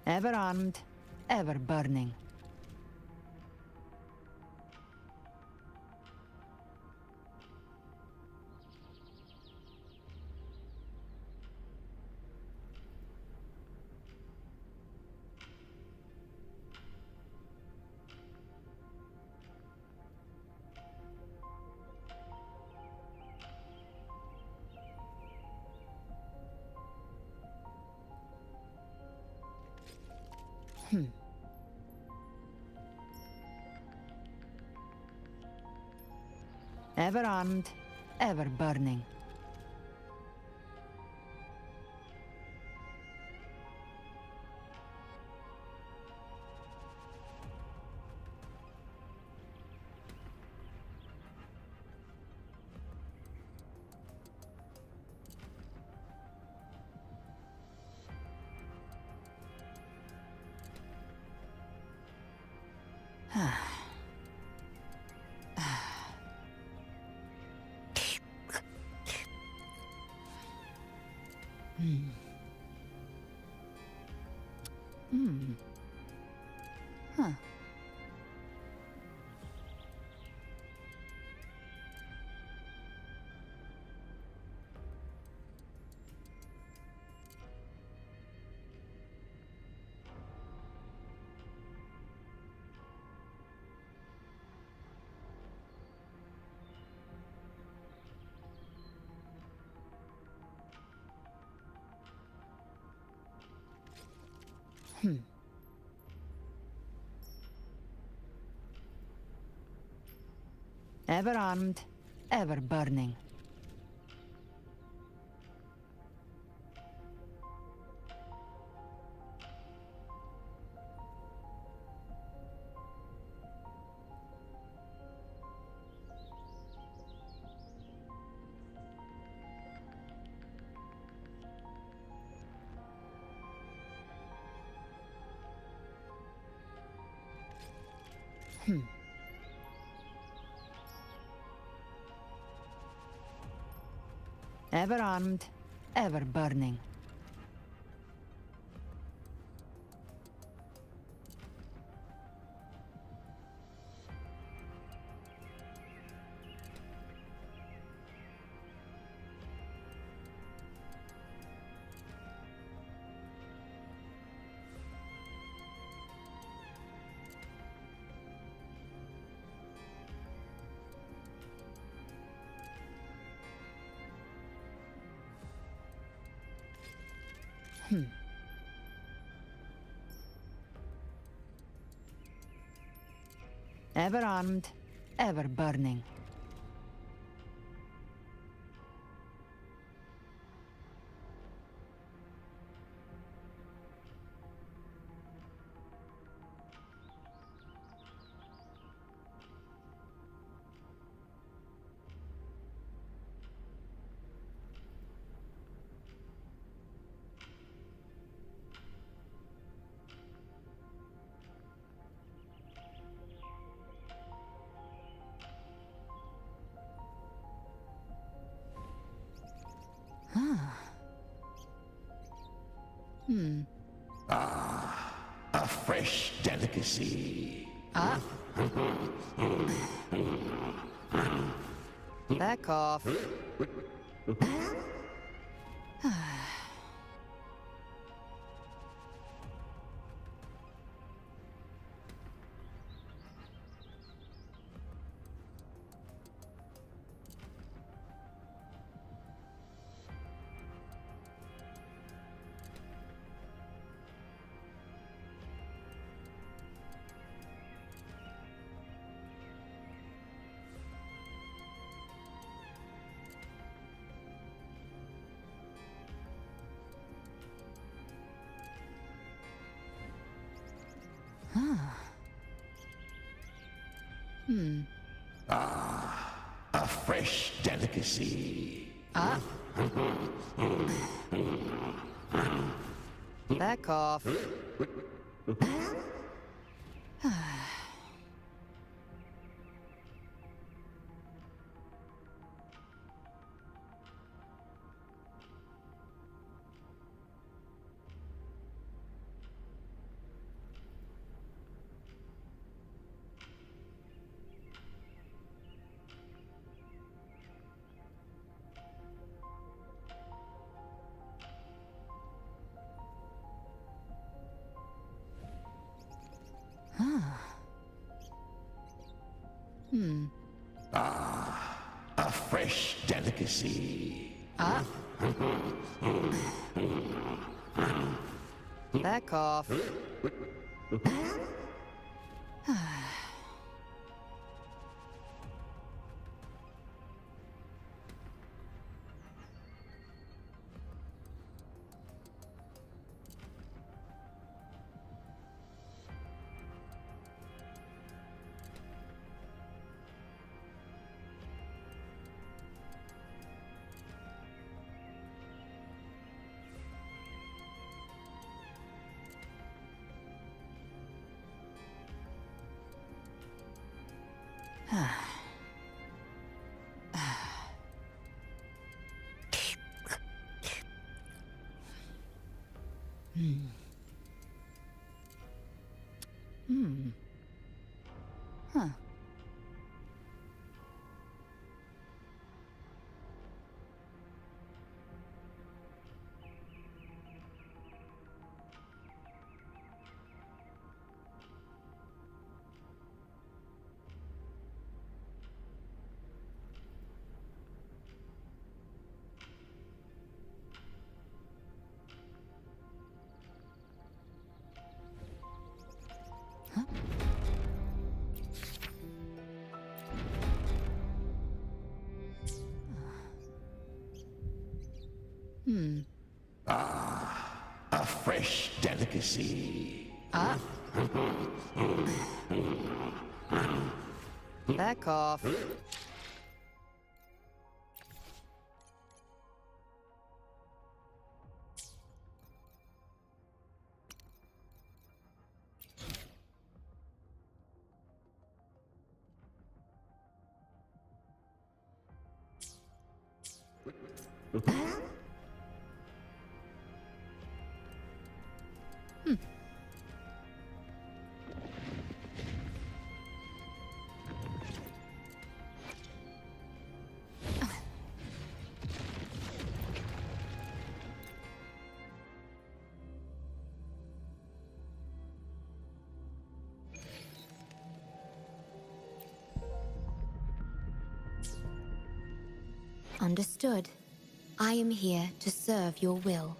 Ever armed, ever burning. Ever armed, ever burning. Huh. Ever armed, ever burning. Ever armed, ever burning. Ever armed, ever burning. A fresh delicacy. Back off. A fresh delicacy. Back off. A fresh delicacy. Back off. Huh. A fresh delicacy. Ah. Back off. Understood. I am here to serve your will.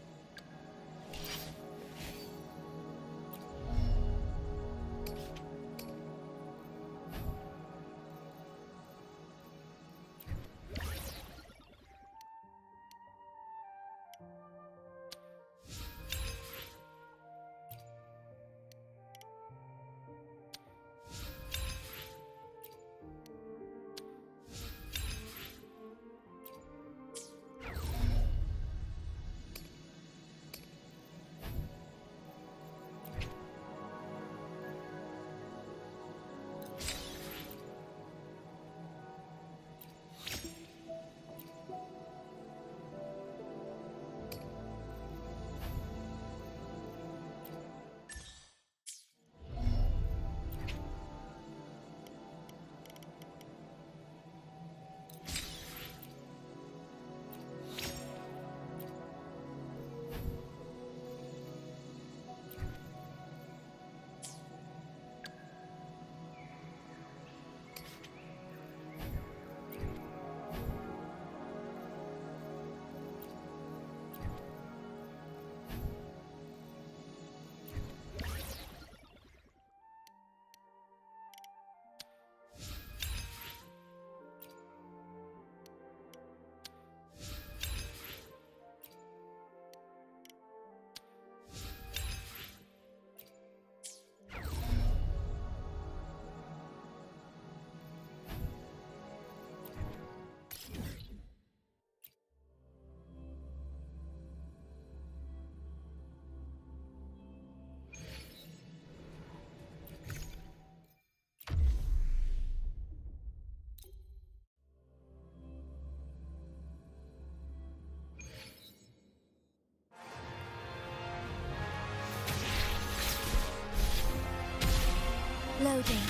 Loading.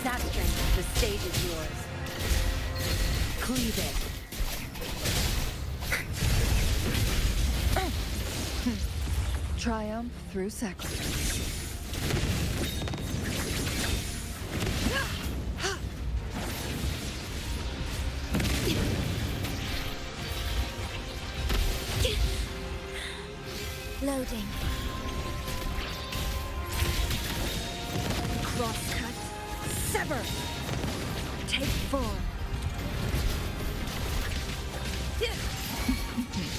Zastrin, the stage is yours. Cleave it. Triumph through sacrifice. Loading. Sever! Take form.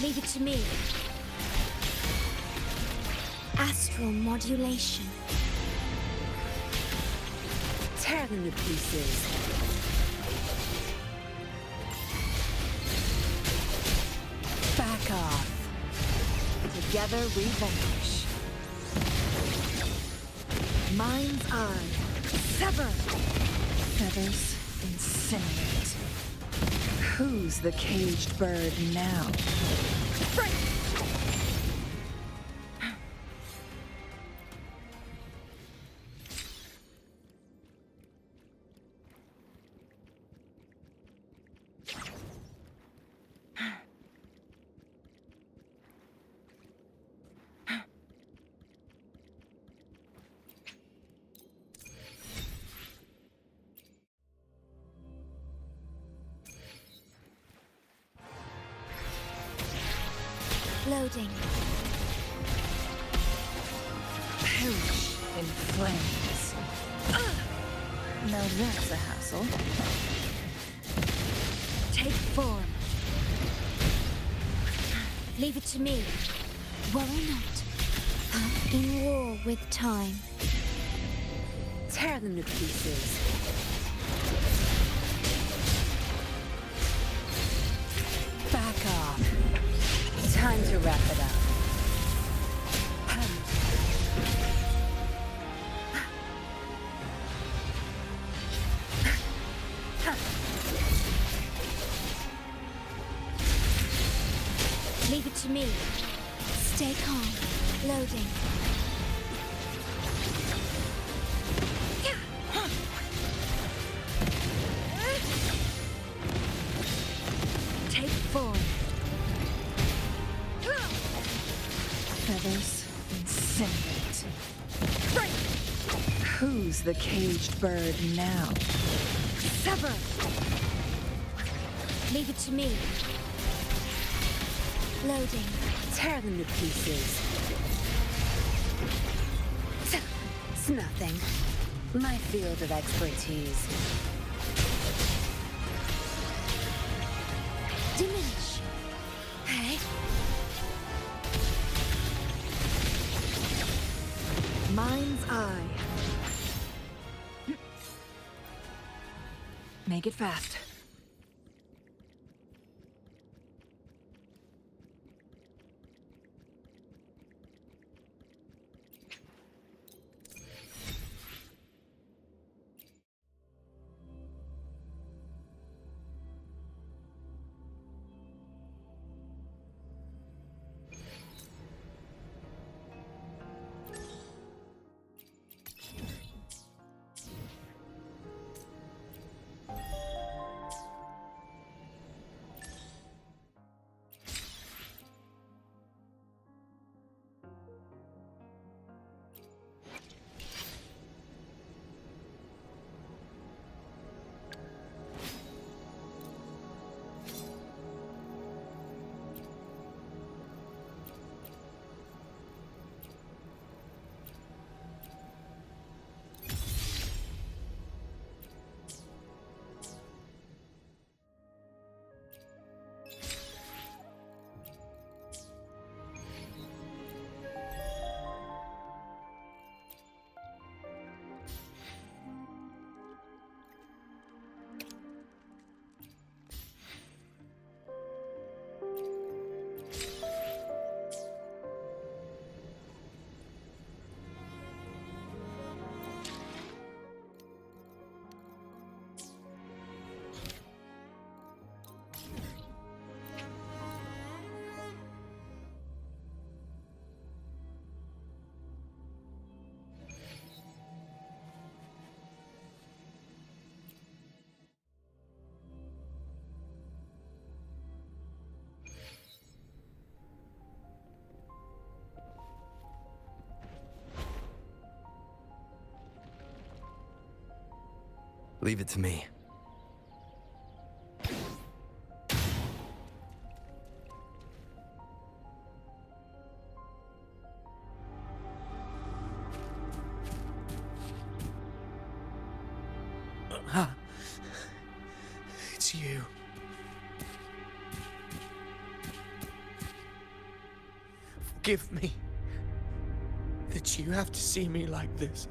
Leave it to me. Astral modulation. Tear them to pieces. Back off. Together we vanquish. Mind's eye. Sever! Feathers incinerate. Who's the caged bird now? Break! Loading. Perish in flames. Now that's a hassle. Take form. Leave it to me. Worry not. In war with time. Tear them to pieces. Back off. Time to wrap it up. Leave it to me. Stay calm. Loading. Take form. Feathers incinerate. Break! Who's the caged bird now? Sever! Leave it to me. Loading. Tear them to pieces. It's nothing. My field of expertise. Diminish. Hey? Mind's eye. Make it fast. Leave it to me. It's you. Forgive me that you have to see me like this.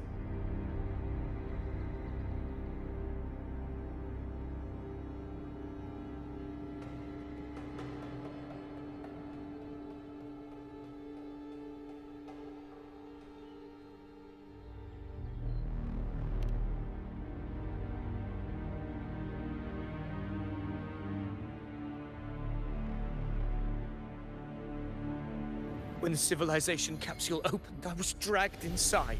When the civilization capsule opened, I was dragged inside.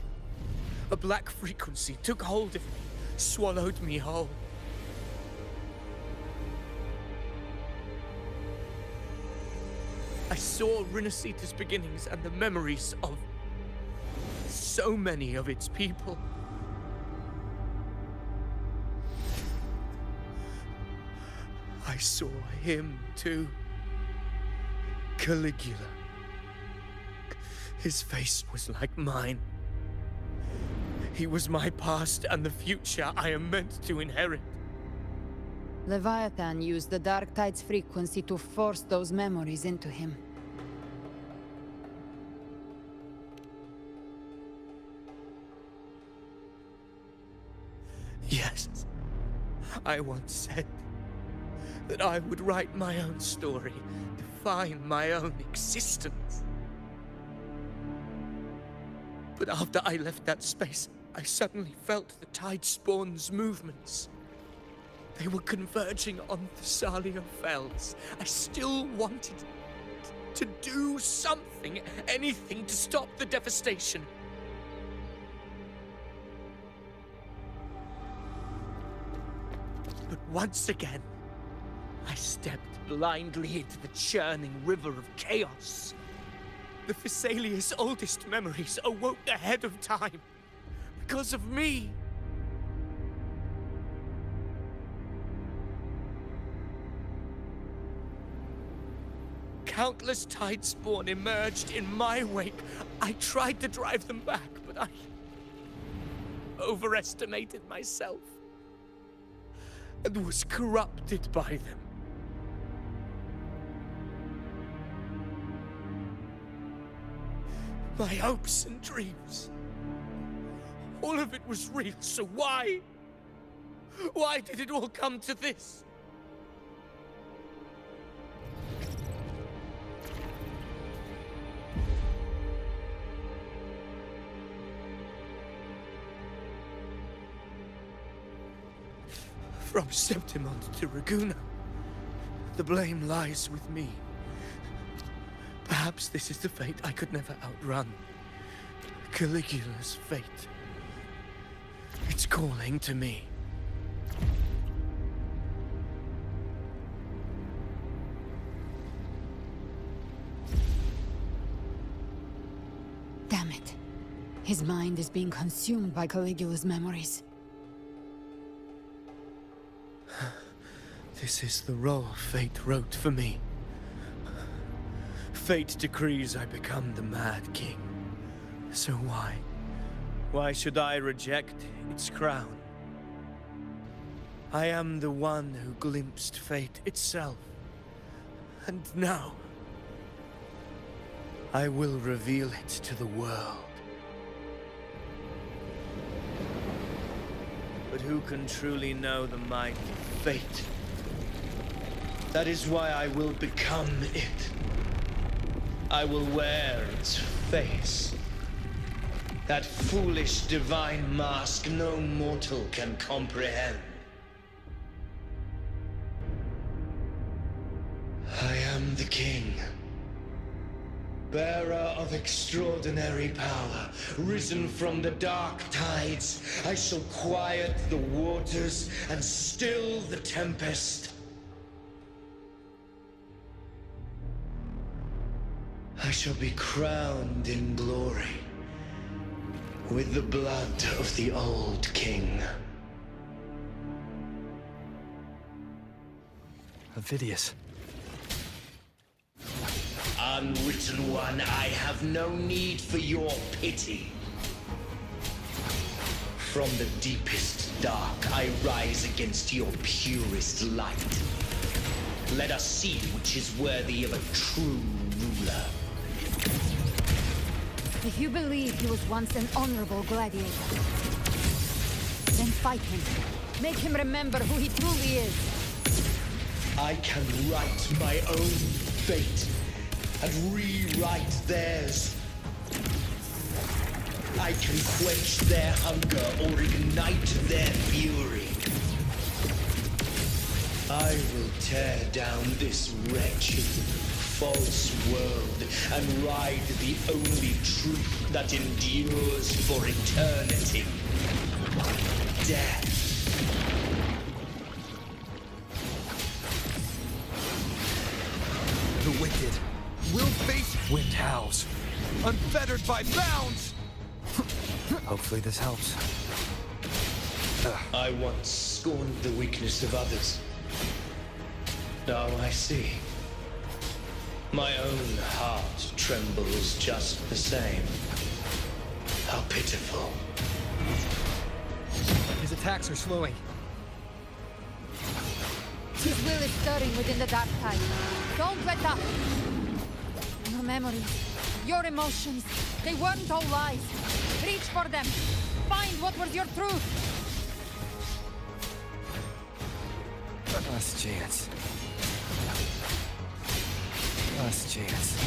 A black frequency took hold of me, swallowed me whole. I saw Rinasita's beginnings and the memories of so many of its people. I saw him too. Caligula. His face was like mine. He was my past and the future I am meant to inherit. Leviathan used the Dark Tide's frequency to force those memories into him. Yes, I once said that I would write my own story, define my own existence. But after I left that space, I suddenly felt the Tidespawn's movements. They were converging on Thessalia Fells. I still wanted to do something, anything to stop the devastation. But once again, I stepped blindly into the churning river of chaos. The Thessalia's oldest memories awoke ahead of time. Because of me. Countless Tidespawn emerged in my wake. I tried to drive them back, but I overestimated myself and was corrupted by them. My hopes and dreams. All of it was real, so why? Why did it all come to this? From Septimont to Raguna, the blame lies with me. Perhaps this is the fate I could never outrun. Caligula's fate. It's calling to me. Damn it. His mind is being consumed by Caligula's memories. This is the role fate wrote for me. Fate decrees I become the Mad King. So why? Why should I reject its crown? I am the one who glimpsed fate itself. And now, I will reveal it to the world. But who can truly know the might of fate? That is why I will become it. I will wear its face. That foolish divine mask no mortal can comprehend. I am the king. Bearer of extraordinary power, risen from the dark tides, I shall quiet the waters and still the tempest. I shall be crowned in glory with the blood of the old king. Avidius. Unwritten one, I have no need for your pity. From the deepest dark, I rise against your purest light. Let us see which is worthy of a true ruler. If you believe he was once an honorable gladiator, then fight him. Make him remember who he truly is. I can write my own fate and rewrite theirs. I can quench their hunger or ignite their fury. I will tear down this wretched, false world and ride the only truth that endures for eternity. Death. The wicked will face wind howls, unfettered by bounds! Hopefully this helps. I once scorned the weakness of others. Now I see. My own heart trembles just the same. How pitiful. His attacks are slowing. His will is stirring within the dark tide. Don't let up! Your memories, your emotions, they weren't all lies. Reach for them. Find what was your truth. Last chance. Last chance.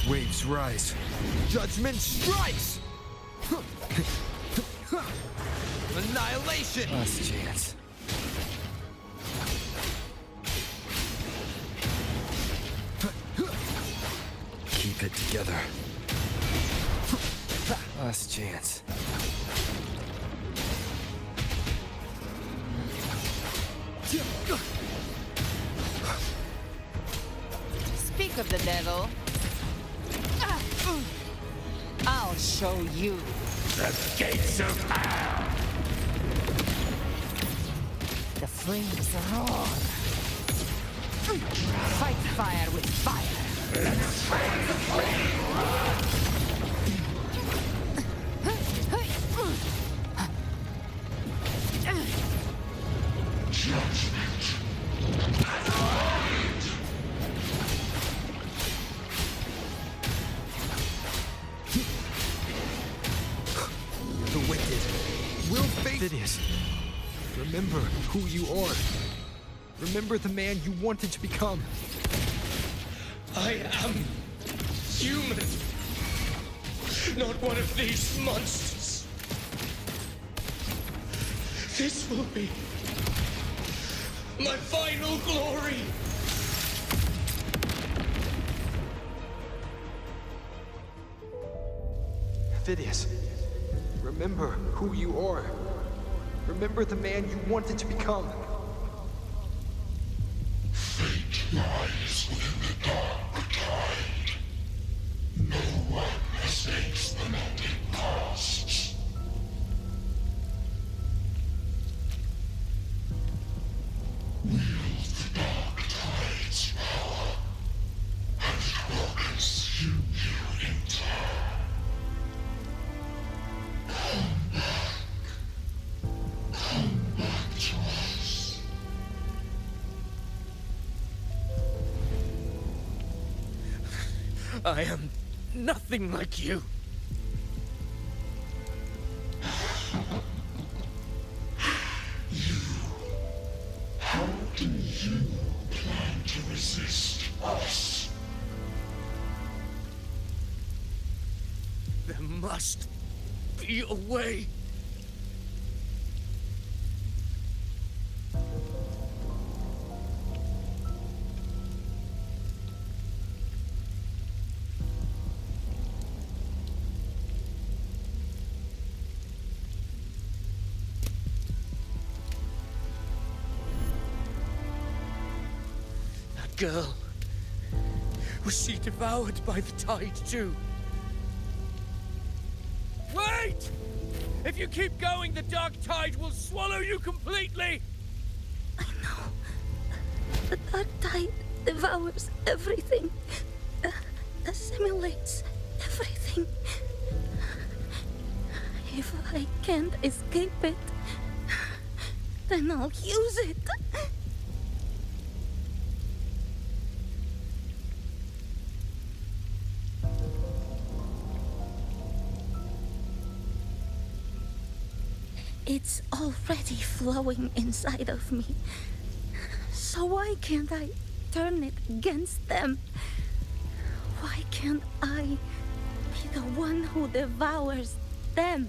Waves rise. Judgment strikes! Annihilation! Last chance. Keep it together. Last chance. Speak of the devil. I'll show you. The gates of hell! The flames roar. Fight fire with fire. Let's fight the flame! The wicked will face Phidias. Remember who you are. Remember the man you wanted to become. I am human. Not one of these monsters. This will be my final glory. Phidias, remember who you are. Remember the man you wanted to become. Fate lies within the dark tide. No one escapes the mending costs. Wield the dark tide's power, and it will consume you in turn. Come back to us. I am nothing like you. How do you plan to resist us? There must be a way. That girl. Was she devoured by the tide too? Wait! If you keep going, the dark tide will swallow you completely! I know. The dark tide devours everything. Assimilates everything. If I can't escape it, then I'll use it. It's already flowing inside of me. So why can't I turn it against them? Why can't I be the one who devours them?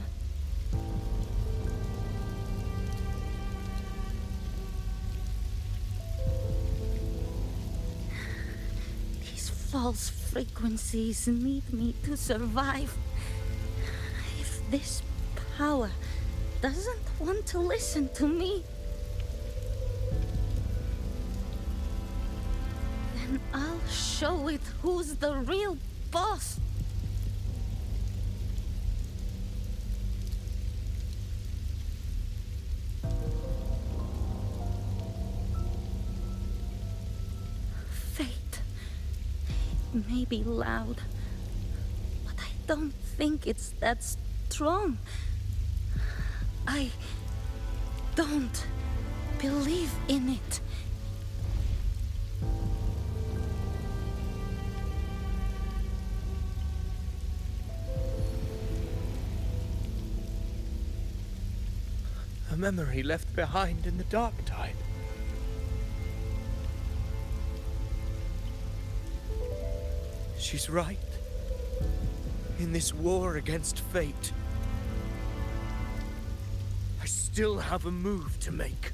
These false frequencies need me to survive. If this power doesn't want to listen to me, then I'll show it who's the real boss. Fate may be loud, but I don't think it's that strong. I don't believe in it. A memory left behind in the dark tide. She's right. In this war against fate, I still have a move to make.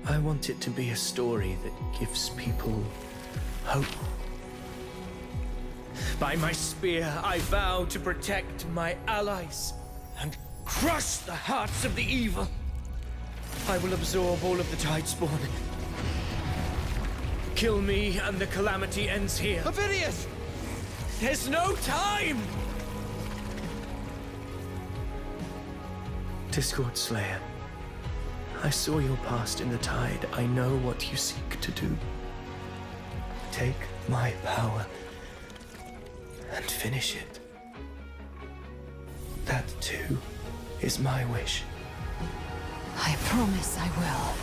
I want it to be a story that gives people hope. By my spear, I vow to protect my allies and crush the hearts of the evil. I will absorb all of the Tidespawn. Kill me and the calamity ends here. Ovidius! There's no time! Discord Slayer, I saw your past in the tide. I know what you seek to do. Take my power and finish it. That too is my wish. I promise I will.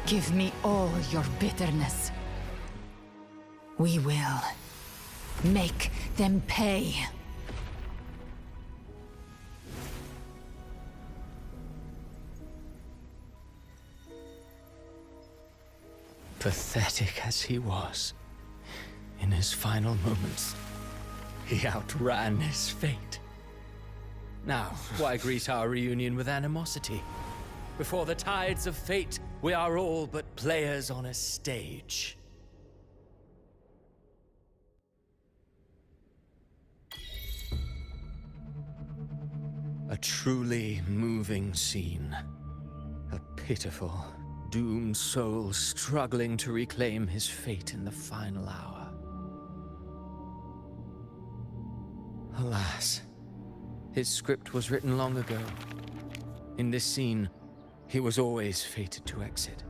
Give me all your bitterness. We will make them pay. Pathetic as he was, in his final moments, he outran his fate. Now, why greet our reunion with animosity? Before the tides of fate, we are all but players on a stage. A truly moving scene. A pitiful, doomed soul struggling to reclaim his fate in the final hour. Alas, his script was written long ago. In this scene, he was always fated to exit.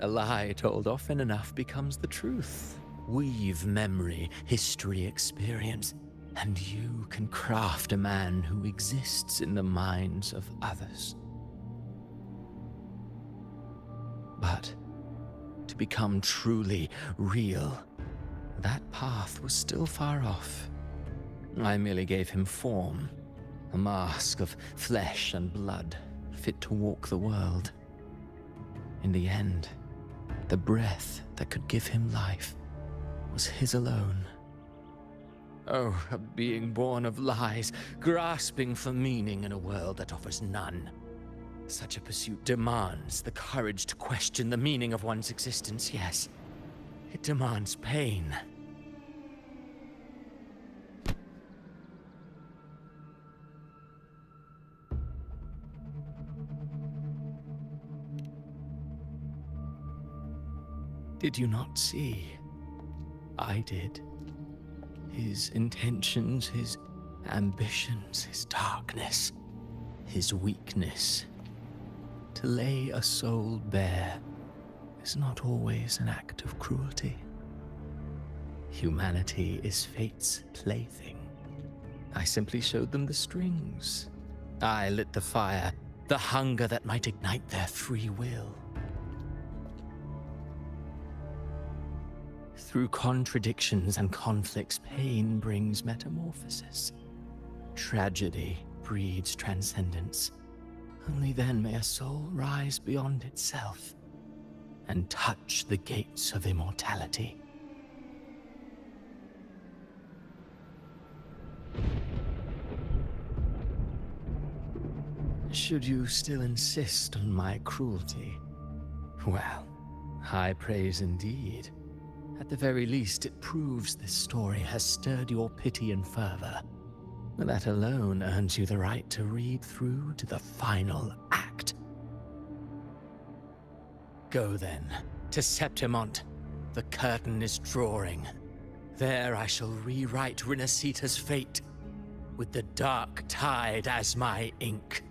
A lie told often enough becomes the truth. Weave memory, history, experience, and you can craft a man who exists in the minds of others. But to become truly real, that path was still far off. I merely gave him form, a mask of flesh and blood, fit to walk the world. In the end, the breath that could give him life was his alone. Oh, a being born of lies, grasping for meaning in a world that offers none. Such a pursuit demands the courage to question the meaning of one's existence, yes. It demands pain. Did you not see? I did. His intentions, his ambitions, his darkness, his weakness. To lay a soul bare is not always an act of cruelty. Humanity is fate's plaything. I simply showed them the strings. I lit the fire, the hunger that might ignite their free will. Through contradictions and conflicts, pain brings metamorphosis. Tragedy breeds transcendence. Only then may a soul rise beyond itself and touch the gates of immortality. Should you still insist on my cruelty? Well, high praise indeed. At the very least, it proves this story has stirred your pity and fervor. That alone earns you the right to read through to the final act. Go then, to Septimont. The curtain is drawing. There I shall rewrite Rinasita's fate, with the dark tide as my ink.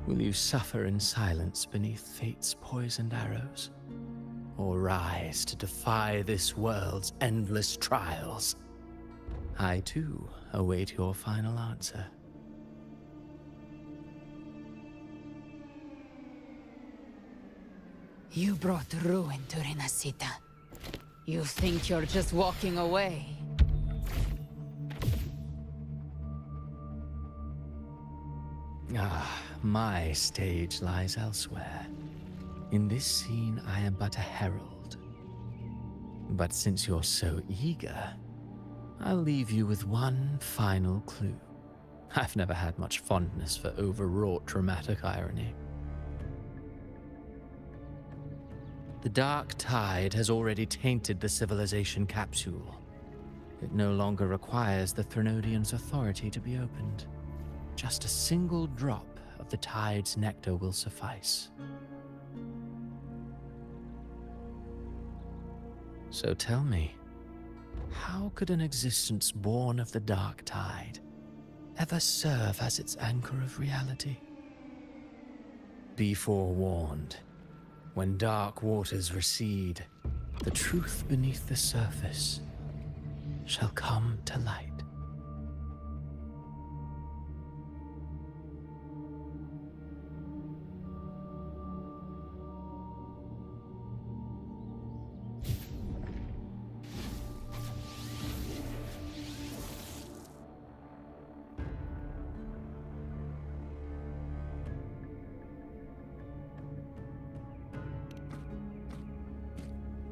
Will you suffer in silence beneath fate's poisoned arrows? Or rise to defy this world's endless trials? I, too, await your final answer. You brought ruin to Rinasita. You think you're just walking away? Ah, my stage lies elsewhere. In this scene, I am but a herald. But since you're so eager, I'll leave you with one final clue. I've never had much fondness for overwrought dramatic irony. The dark tide has already tainted the civilization capsule. It no longer requires the Threnodians' authority to be opened. Just a single drop of the tide's nectar will suffice. So tell me, how could an existence born of the dark tide ever serve as its anchor of reality? Be forewarned. When dark waters recede, the truth beneath the surface shall come to light.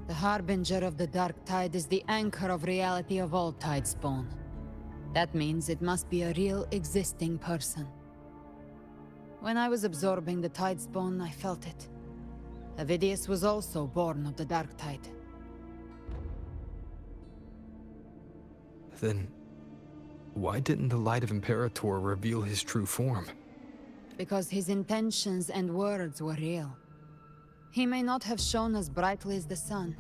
The harbinger of the dark tide is the anchor of reality of all tidespawn. That means it must be a real existing person. When I was absorbing the tidespawn, I felt it. Avidius was also born of the dark tide. Then, why didn't the Light of Imperator reveal his true form? Because his intentions and words were real. He may not have shone as brightly as the sun,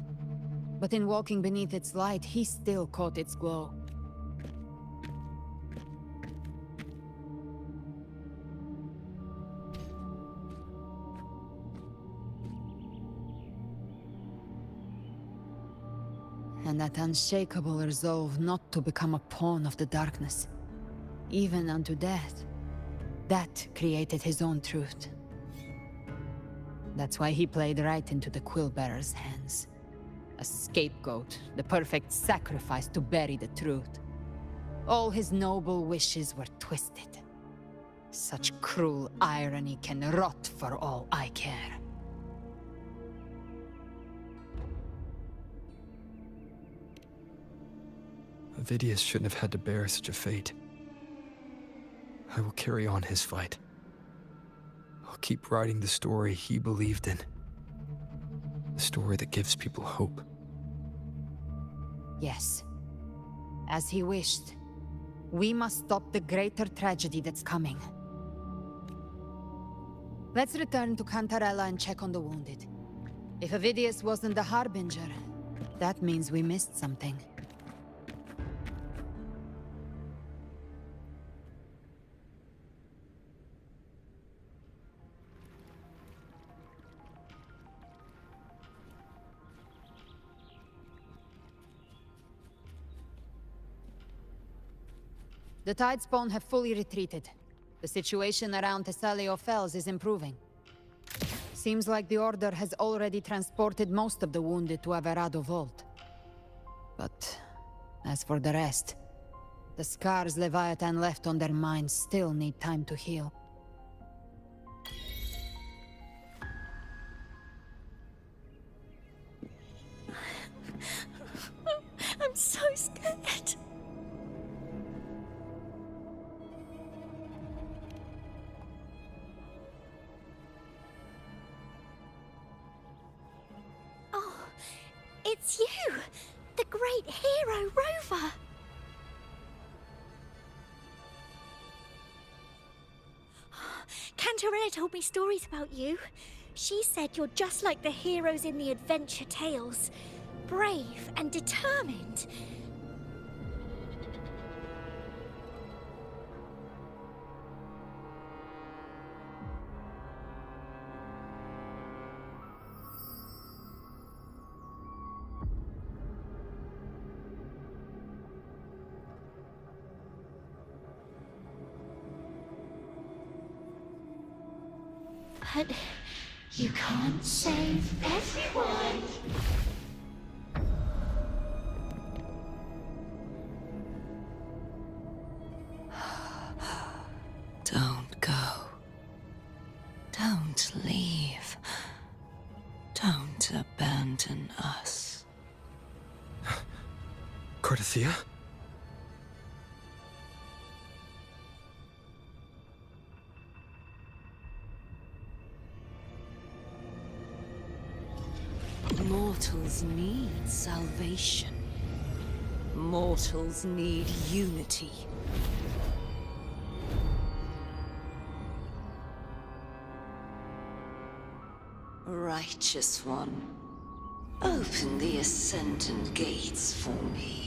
but in walking beneath its light, he still caught its glow. And that unshakable resolve not to become a pawn of the darkness, even unto death, that created his own truth. That's why he played right into the Quillbearer's hands. A scapegoat, the perfect sacrifice to bury the truth. All his noble wishes were twisted. Such cruel irony can rot for all I care. Avidius shouldn't have had to bear such a fate. I will carry on his fight. I'll keep writing the story he believed in. The story that gives people hope. Yes. As he wished. We must stop the greater tragedy that's coming. Let's return to Cantarella and check on the wounded. If Avidius wasn't the Harbinger, that means we missed something. The Tidespawn have fully retreated. The situation around Thessalio Fells is improving. Seems like the Order has already transported most of the wounded to Averado Vault. But as for the rest, the scars Leviathan left on their minds still need time to heal. I'm so scared. Oh, it's you! The great hero, Rover! Cantarella told me stories about you. She said you're just like the heroes in the adventure tales. Brave and determined. But you can't save everyone. Don't go. Don't leave. Don't abandon us. Cartathea? Mortals need salvation. Mortals need unity. Righteous One, open the Ascendant Gates for me.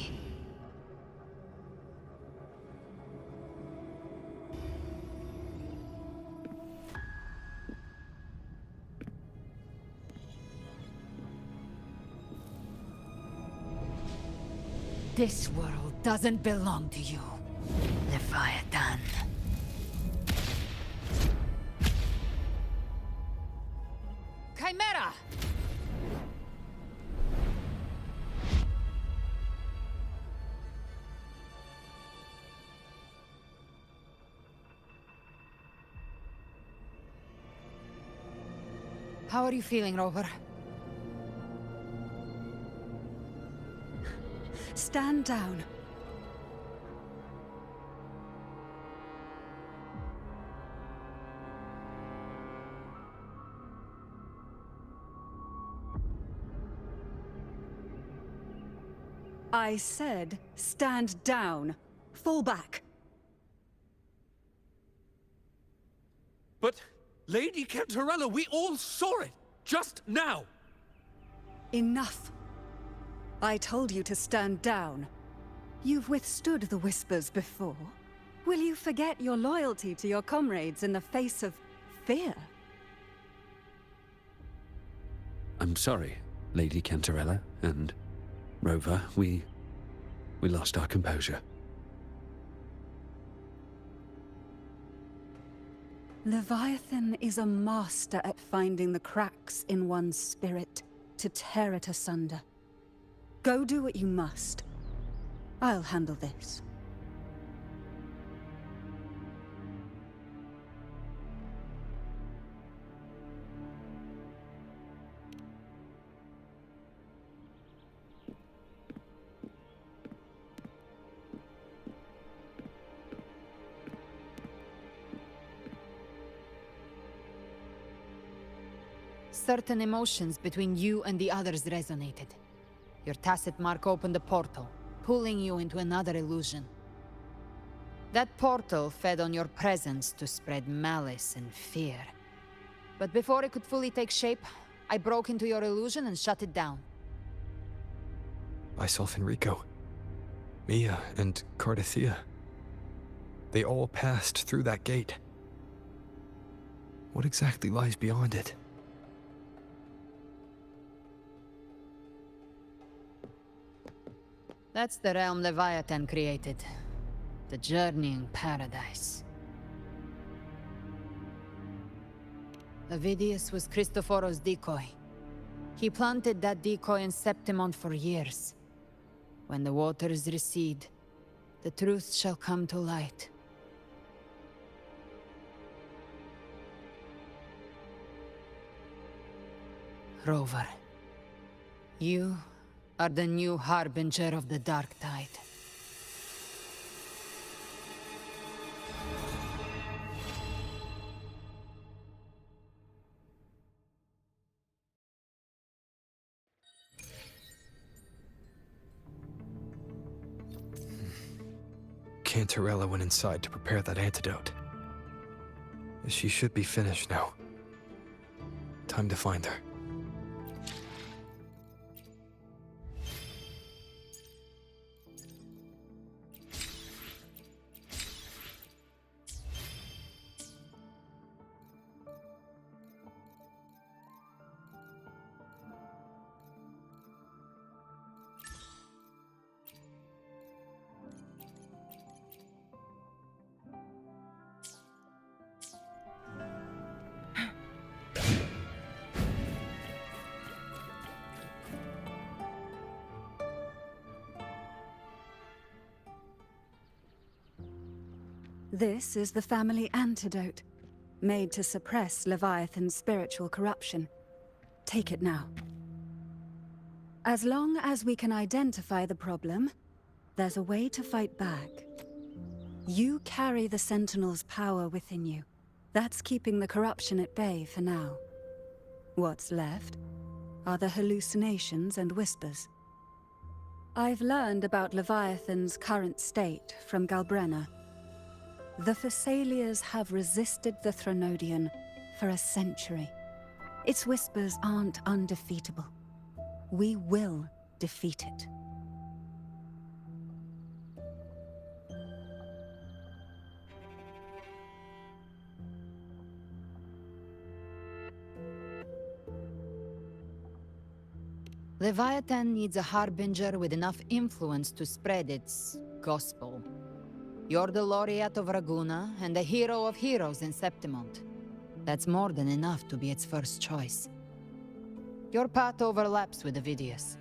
This world doesn't belong to you, Leviathan. Chimera! How are you feeling, Rover? Stand down. I said, stand down. Fall back. But, Lady Cantarella, we all saw it! Just now! Enough. I told you to stand down. You've withstood the whispers before. Will you forget your loyalty to your comrades in the face of fear? I'm sorry, Lady Cantarella and Rover. We lost our composure. Leviathan is a master at finding the cracks in one's spirit to tear it asunder. Go do what you must. I'll handle this. Certain emotions between you and the others resonated. Your tacit mark opened a portal, pulling you into another illusion. That portal fed on your presence to spread malice and fear. But before it could fully take shape, I broke into your illusion and shut it down. Myself and Rico, Mia and Cardathea. They all passed through that gate. What exactly lies beyond it? That's the realm Leviathan created. The journeying paradise. Avidius was Cristoforo's decoy. He planted that decoy in Septimont for years. When the waters recede, the truth shall come to light. Rover, you are the new harbinger of the Dark Tide. Cantarella went inside to prepare that antidote. She should be finished now. Time to find her. This is the family antidote, made to suppress Leviathan's spiritual corruption. Take it now. As long as we can identify the problem, there's a way to fight back. You carry the Sentinel's power within you. That's keeping the corruption at bay for now. What's left are the hallucinations and whispers. I've learned about Leviathan's current state from Galbrenna. The Thessalians have resisted the Threnodian for a century. Its whispers aren't undefeatable. We will defeat it. Leviathan needs a harbinger with enough influence to spread its gospel. You're the laureate of Raguna and the hero of heroes in Septimont. That's more than enough to be its first choice. Your path overlaps with Avidius.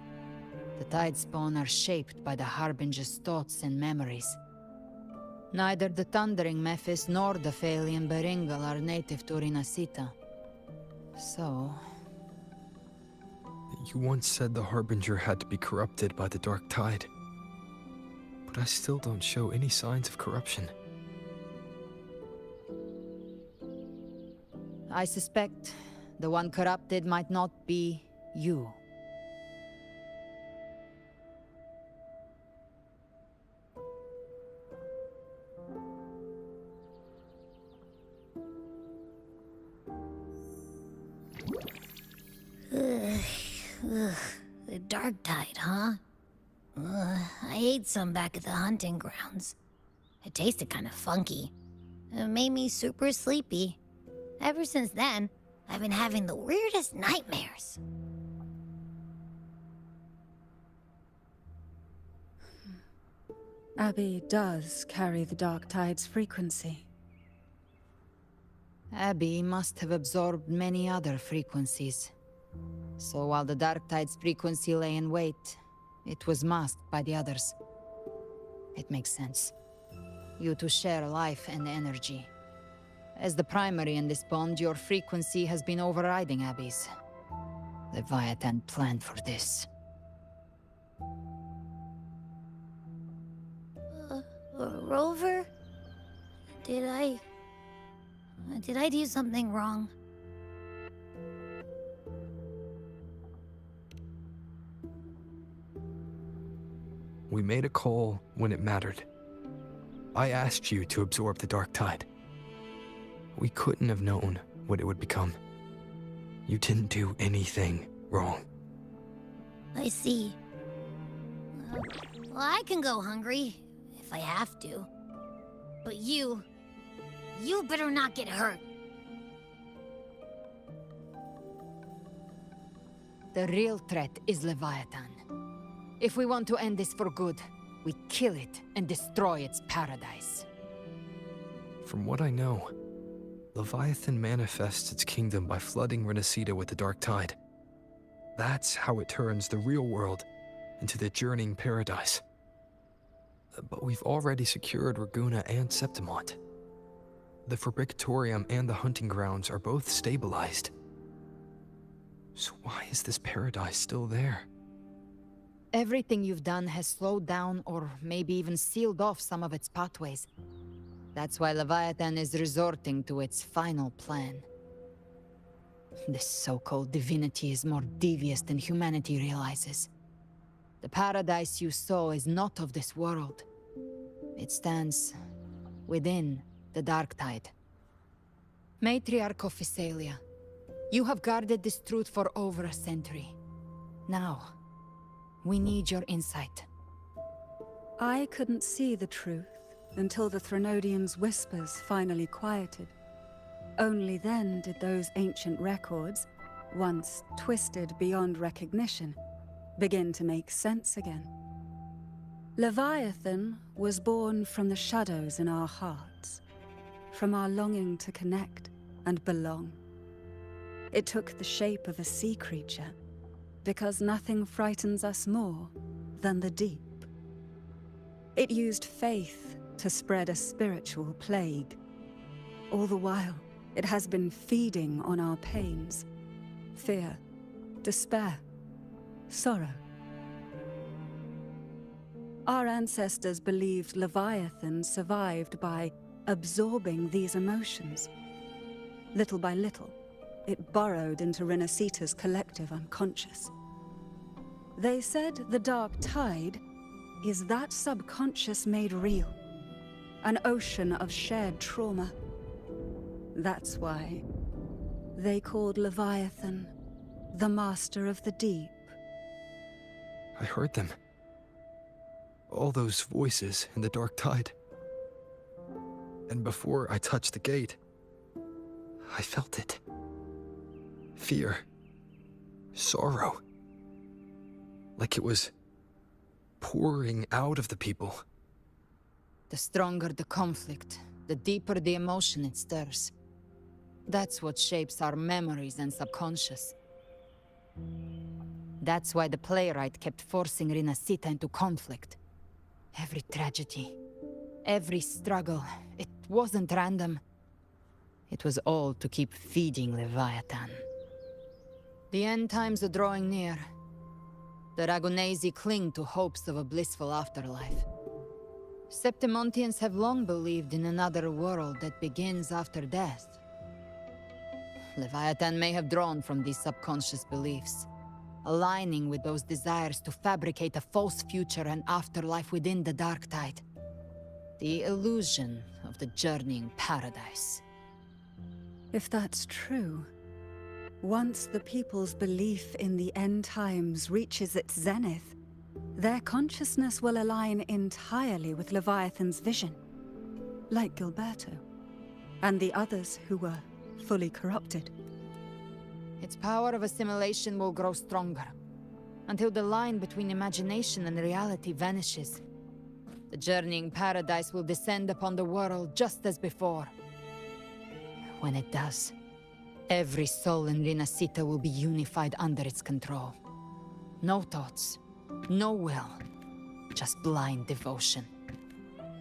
The Tidespawn are shaped by the harbinger's thoughts and memories. Neither the Thundering Mephis nor the Phalian Beringal are native to Rinasita. So... You once said the Harbinger had to be corrupted by the Dark Tide. But I still don't show any signs of corruption. I suspect the one corrupted might not be you. The Dark Tide, huh? I ate some back at the hunting grounds. It tasted kind of funky. It made me super sleepy. Ever since then, I've been having the weirdest nightmares. Abby does carry the Dark Tide's frequency. Abby must have absorbed many other frequencies. So while the Dark Tide's frequency lay in wait, it was masked by the others. It makes sense. You two share life and energy. As the primary in this bond, your frequency has been overriding Abby's. Leviathan planned for this. Rover? Did I do something wrong? We made a call when it mattered. I asked you to absorb the dark tide. We couldn't have known what it would become. You didn't do anything wrong. I see. Well, I can go hungry, if I have to. But you better not get hurt. The real threat is Leviathan. If we want to end this for good, we kill it and destroy its paradise. From what I know, Leviathan manifests its kingdom by flooding Renacita with the dark tide. That's how it turns the real world into the journeying paradise. But we've already secured Raguna and Septimont. The Fabricatorium and the hunting grounds are both stabilized. So why is this paradise still there? Everything you've done has slowed down or maybe even sealed off some of its pathways. That's why Leviathan is resorting to its final plan. This so-called divinity is more devious than humanity realizes. The paradise you saw is not of this world. It stands within the dark tide. Matriarch of Physalia, you have guarded this truth for over a century. Now, we need your insight. I couldn't see the truth until the Threnodians' whispers finally quieted. Only then did those ancient records, once twisted beyond recognition, begin to make sense again. Leviathan was born from the shadows in our hearts, from our longing to connect and belong. It took the shape of a sea creature, because nothing frightens us more than the deep. It used faith to spread a spiritual plague. All the while, it has been feeding on our pains, fear, despair, sorrow. Our ancestors believed Leviathan survived by absorbing these emotions. Little by little, it burrowed into Renacita's collective unconscious. They said the dark tide is that subconscious made real, an ocean of shared trauma. That's why they called Leviathan the Master of the Deep. I heard them. All those voices in the dark tide. And before I touched the gate, I felt it. Fear. Sorrow. Like it was pouring out of the people. The stronger the conflict, the deeper the emotion it stirs. That's what shapes our memories and subconscious. That's why the playwright kept forcing Renacita into conflict. Every tragedy, every struggle, it wasn't random. It was all to keep feeding Leviathan. The end times are drawing near. The Ragunesi cling to hopes of a blissful afterlife. Septimontians have long believed in another world that begins after death. Leviathan may have drawn from these subconscious beliefs, aligning with those desires to fabricate a false future and afterlife within the dark tide. The illusion of the journeying paradise. If that's true, once the people's belief in the end times reaches its zenith, their consciousness will align entirely with Leviathan's vision, like Gilberto, and the others who were fully corrupted. Its power of assimilation will grow stronger, until the line between imagination and reality vanishes. The journeying paradise will descend upon the world just as before. When it does, every soul in Renacita will be unified under its control. No thoughts, no will, just blind devotion.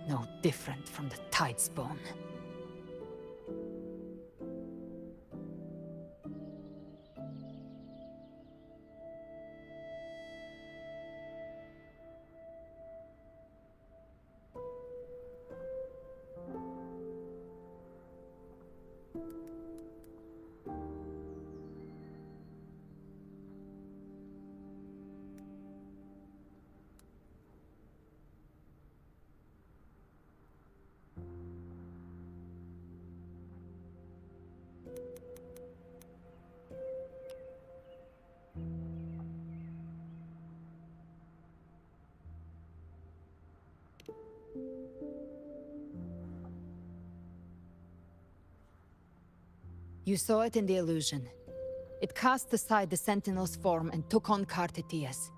No different from the Tidespawn. You saw it in the illusion. It cast aside the Sentinel's form and took on Cartetia's.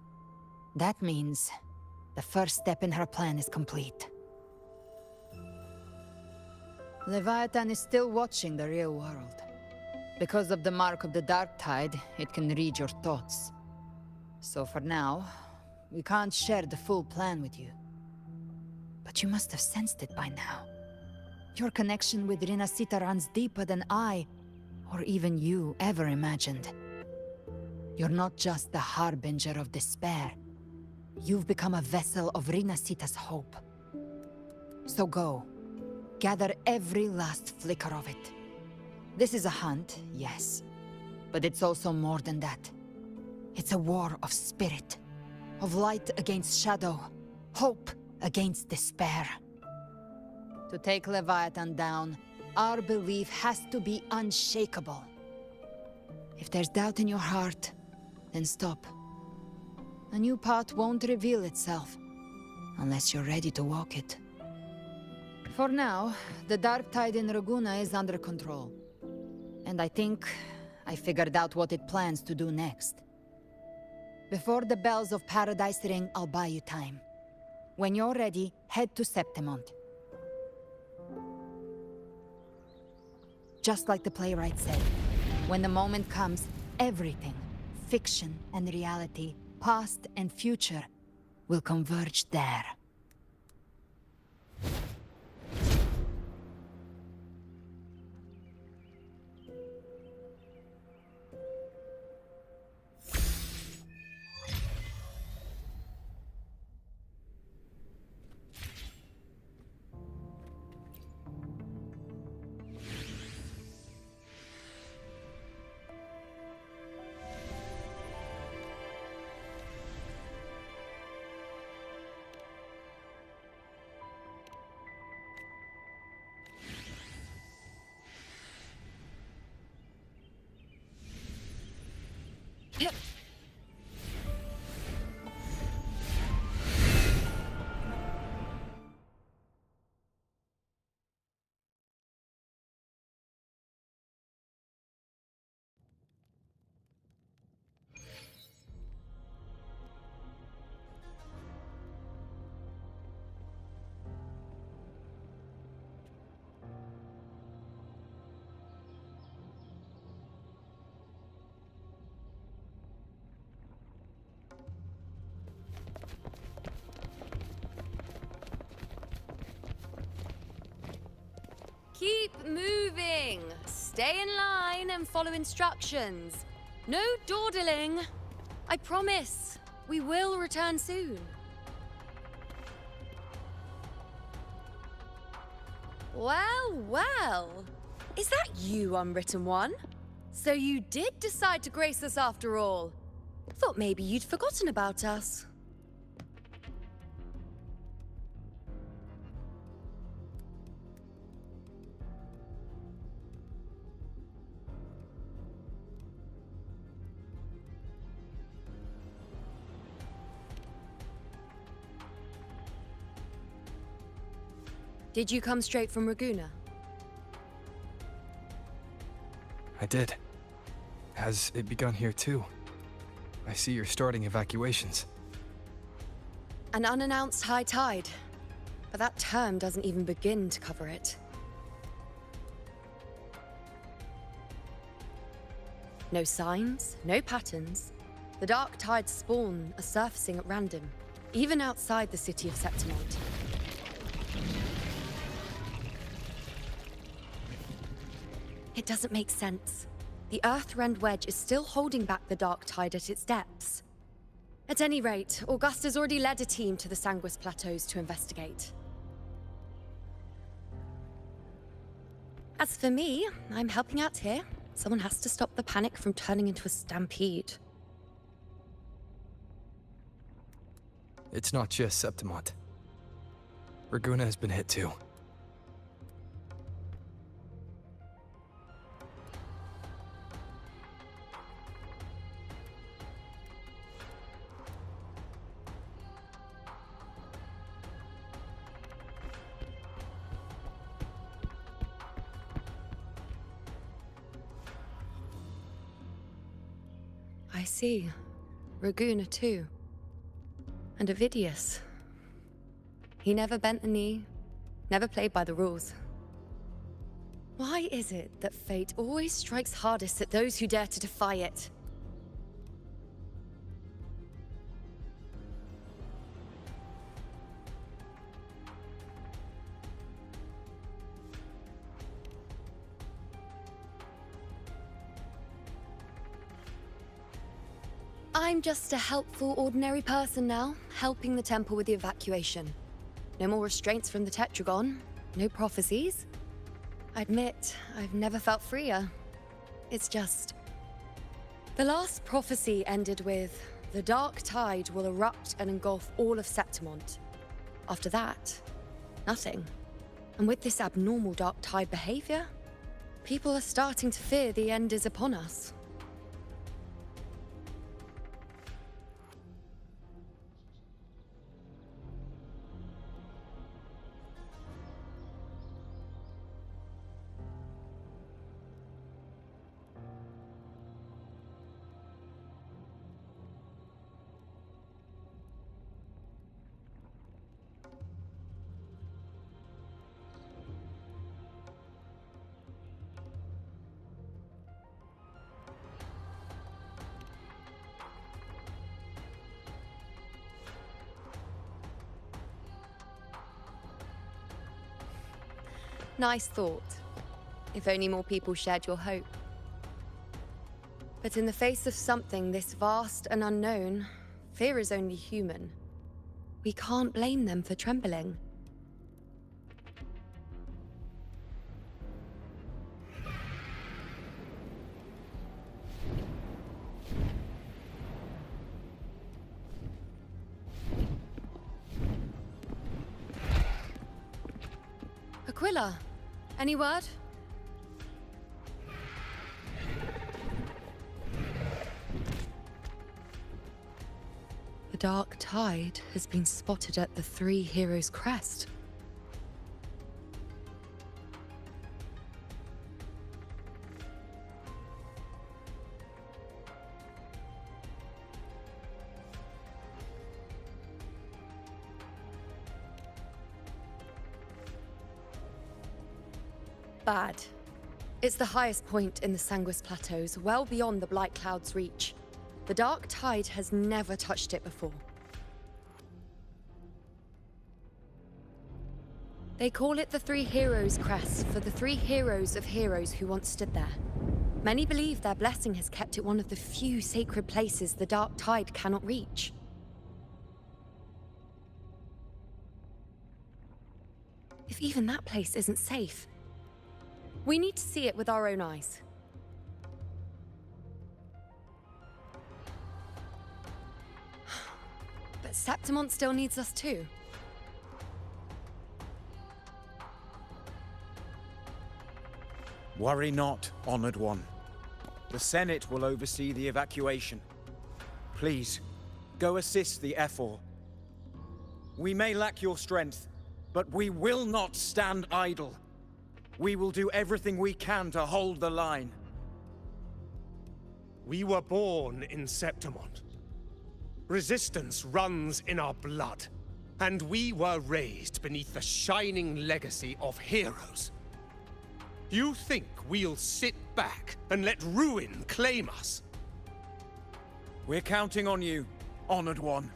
That means the first step in her plan is complete. Leviathan is still watching the real world. Because of the mark of the Dark Tide, it can read your thoughts. So for now, we can't share the full plan with you. But you must have sensed it by now. Your connection with Rinasita runs deeper than I, or even you, ever imagined. You're not just the harbinger of despair. You've become a vessel of Rinasita's hope. So go. Gather every last flicker of it. This is a hunt, yes. But it's also more than that. It's a war of spirit. Of light against shadow. Hope against despair. To take Leviathan down, our belief has to be unshakable. If there's doubt in your heart, then stop. A new path won't reveal itself, unless you're ready to walk it. For now, the Dark Tide in Raguna is under control. And I think I figured out what it plans to do next. Before the bells of Paradise ring, I'll buy you time. When you're ready, head to Septimont. Just like the playwright said, when the moment comes, everything, fiction and reality, past and future, will converge there. Yep. Keep moving. Stay in line and follow instructions. No dawdling. I promise, we will return soon. Well, well. Is that you, Unwritten One? So you did decide to grace us after all. Thought maybe you'd forgotten about us. Did you come straight from Raguna? I did. Has it begun here too? I see you're starting evacuations. An unannounced high tide. But that term doesn't even begin to cover it. No signs, no patterns. The dark tide's spawn are surfacing at random, even outside the city of Septimont. It doesn't make sense. The Earth-Rend Wedge is still holding back the dark tide at its depths. At any rate, Augusta's already led a team to the Sanguis Plateaus to investigate. As for me, I'm helping out here. Someone has to stop the panic from turning into a stampede. It's not just Septimont. Raguna has been hit too. I see. Raguna too. And Ovidius. He never bent the knee, never played by the rules. Why is it that fate always strikes hardest at those who dare to defy it? I'm just a helpful, ordinary person now, helping the temple with the evacuation. No more restraints from the Tetragon, no prophecies. I admit, I've never felt freer. It's just... The last prophecy ended with, the dark tide will erupt and engulf all of Septimont. After that, nothing. And with this abnormal dark tide behavior, people are starting to fear the end is upon us. Nice thought. If only more people shared your hope. But in the face of something this vast and unknown, fear is only human. We can't blame them for trembling. Aquila, any word? The dark tide has been spotted at the Three Heroes' Crest. Bad. It's the highest point in the Sanguis Plateaus, well beyond the Blight Cloud's reach. The dark tide has never touched it before. They call it the Three Heroes' Crest for the three heroes of heroes who once stood there. Many believe their blessing has kept it one of the few sacred places the dark tide cannot reach. If even that place isn't safe, we need to see it with our own eyes. But Septimont still needs us too. Worry not, Honored One. The Senate will oversee the evacuation. Please, go assist the Ephor. We may lack your strength, but we will not stand idle. We will do everything we can to hold the line. We were born in Septimont. Resistance runs in our blood. And we were raised beneath the shining legacy of heroes. You think we'll sit back and let ruin claim us? We're counting on you, Honored One.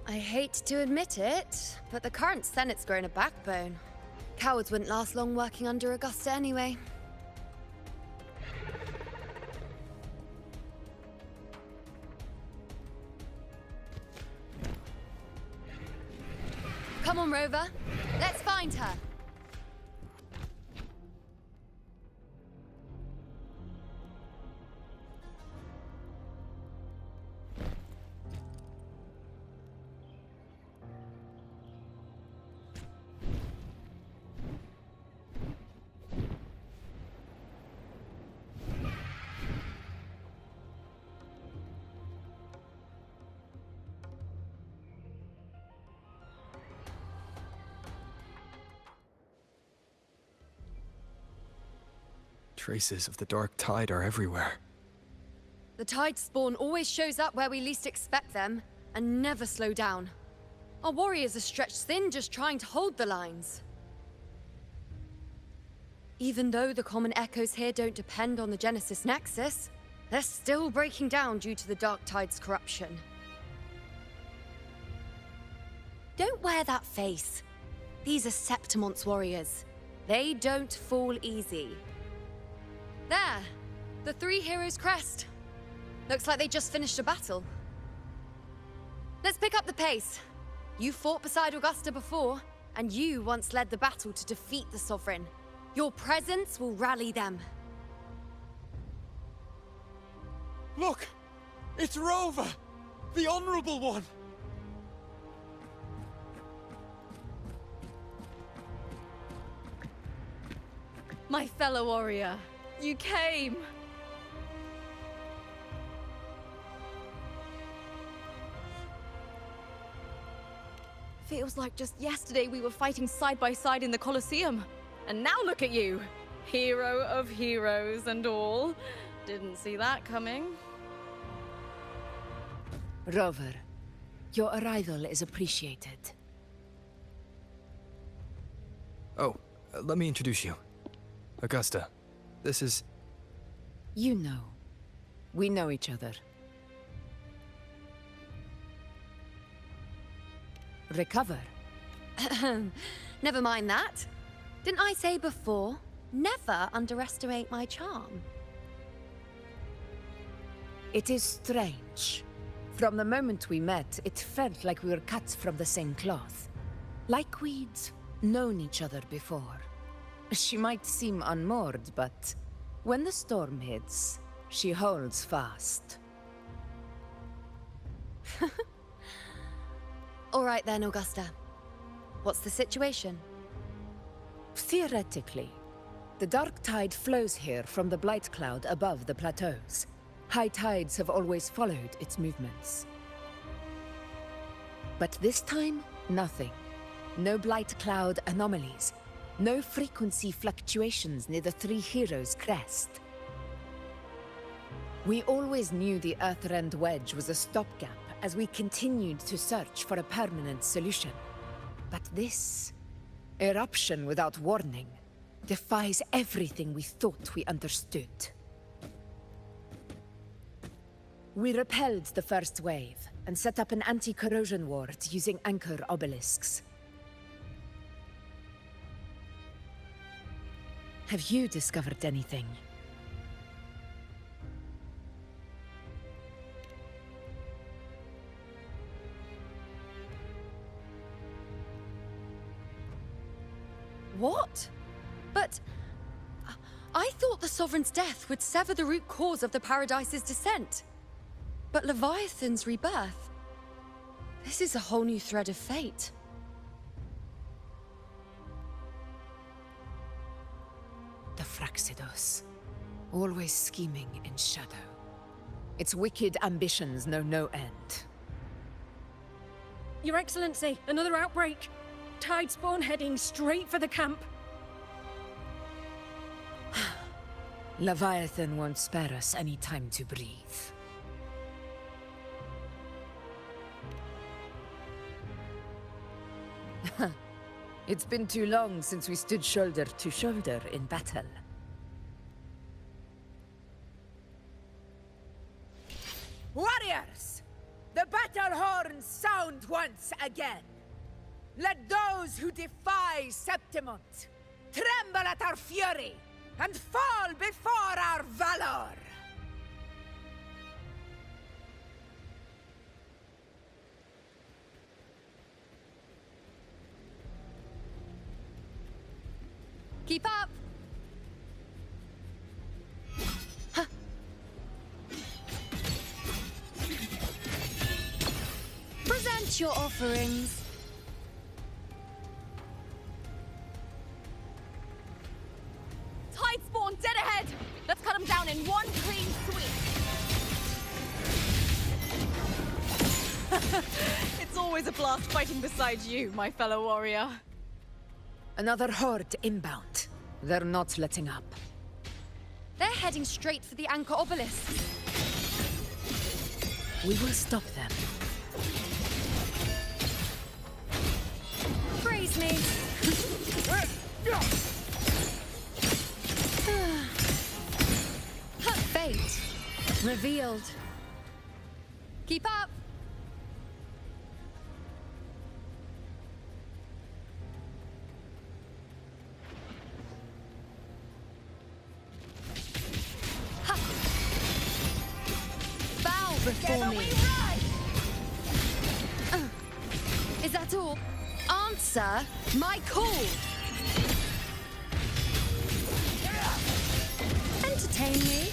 I hate to admit it, but the current Senate's grown a backbone. Cowards wouldn't last long working under Augusta anyway. Come on, Rover. Let's find her. Traces of the dark tide are everywhere. The tide spawn always shows up where we least expect them, and never slow down. Our warriors are stretched thin just trying to hold the lines. Even though the common echoes here don't depend on the Genesis Nexus, they're still breaking down due to the dark tide's corruption. Don't wear that face. These are Septimon's warriors. They don't fall easy. There! The three heroes' crest. Looks like they just finished a battle. Let's pick up the pace. You fought beside Augusta before, and you once led the battle to defeat the Sovereign. Your presence will rally them. Look! It's Rover! The Honorable One! My fellow warrior, you came! Feels like just yesterday we were fighting side by side in the Colosseum. And now look at you! Hero of heroes and all. Didn't see that coming. Rover, your arrival is appreciated. Oh, let me introduce you. Augusta, this is... You know. We know each other. Recover. Never mind that. Didn't I say before, never underestimate my charm? It is strange. From the moment we met, it felt like we were cut from the same cloth. Like we'd known each other before. She might seem unmoored, but when the storm hits, she holds fast. All right then, Augusta. What's the situation? Theoretically, the dark tide flows here from the blight cloud above the plateaus. High tides have always followed its movements. But this time, nothing. No blight cloud anomalies. No frequency fluctuations near the Three Heroes' crest. We always knew the Earthrend Wedge was a stopgap as we continued to search for a permanent solution. But this eruption without warning defies everything we thought we understood. We repelled the first wave and set up an anti-corrosion ward using anchor obelisks. Have you discovered anything? What? But... I thought the Sovereign's death would sever the root cause of the Paradise's descent. But Leviathan's rebirth... This is a whole new thread of fate. The Fraxidos. Always scheming in shadow. Its wicked ambitions know no end. Your Excellency, another outbreak. Tide spawn heading straight for the camp. Leviathan won't spare us any time to breathe. It's been too long since we stood shoulder to shoulder in battle. Warriors! The battle horns sound once again! Let those who defy Septimont tremble at our fury and fall before our valor! Keep up! Huh. Present your offerings. Tide spawn dead ahead! Let's cut them down in one clean sweep! It's always a blast fighting beside you, my fellow warrior. Another horde inbound. They're not letting up. They're heading straight for the Anchor Obelisk. We will stop them. Praise me. Fate revealed. Keep up. Bow before me. Is that all? Answer my call. Entertain me.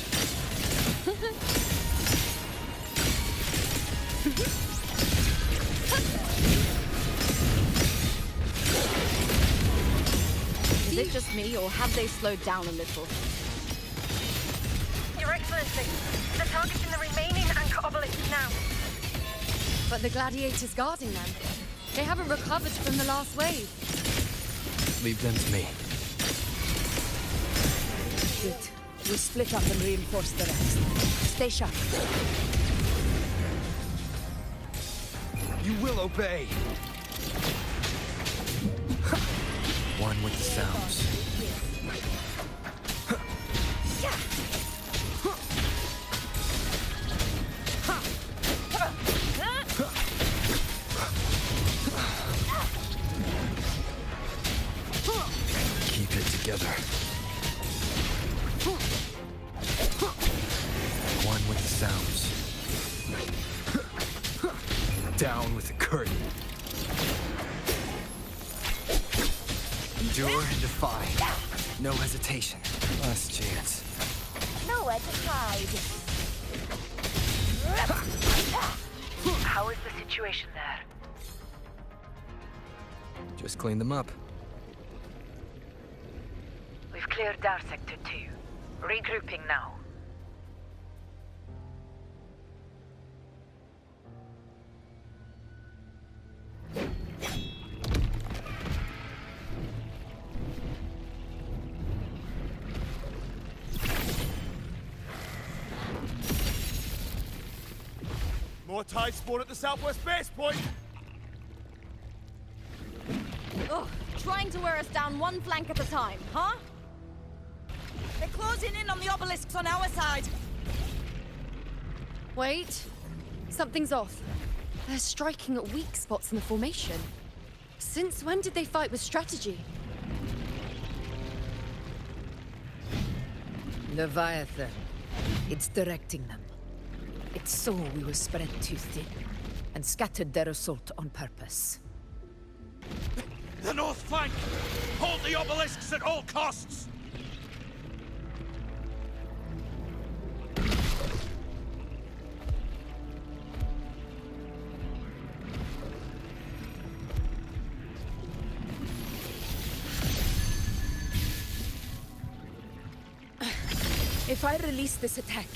Is it just me, or have they slowed down a little? Your Excellency, they're targeting the remaining Anchor Obelisk now. But the gladiators guarding them, they haven't recovered from the last wave. Leave them to me. Good. We split up and reinforce the rest. Stay sharp. You will obey. One with the sounds. Keep it together. One with the sounds. Down with the curtain. Endure and defy. No hesitation. Last chance. Nowhere to hide. How is the situation there? Just clean them up. We've cleared our Sector 2. Regrouping now. More tide spawn at the southwest base point! Ugh, trying to wear us down one flank at a time, huh? They're closing in on the obelisks on our side. Wait. Something's off. They're striking at weak spots in the formation. Since when did they fight with strategy? Leviathan. It's directing them. It saw we were spread too thin, and scattered their assault on purpose. The north flank! Hold the obelisks at all costs! If I release this attack,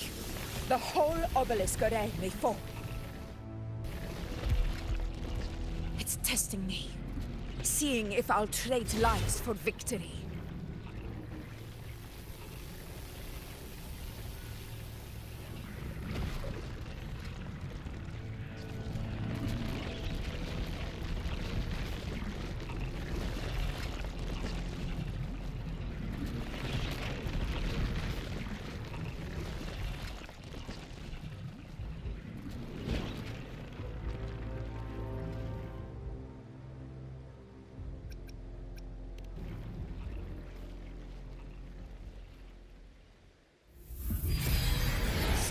the whole obelisk array may fall. It's testing me, seeing if I'll trade lives for victory.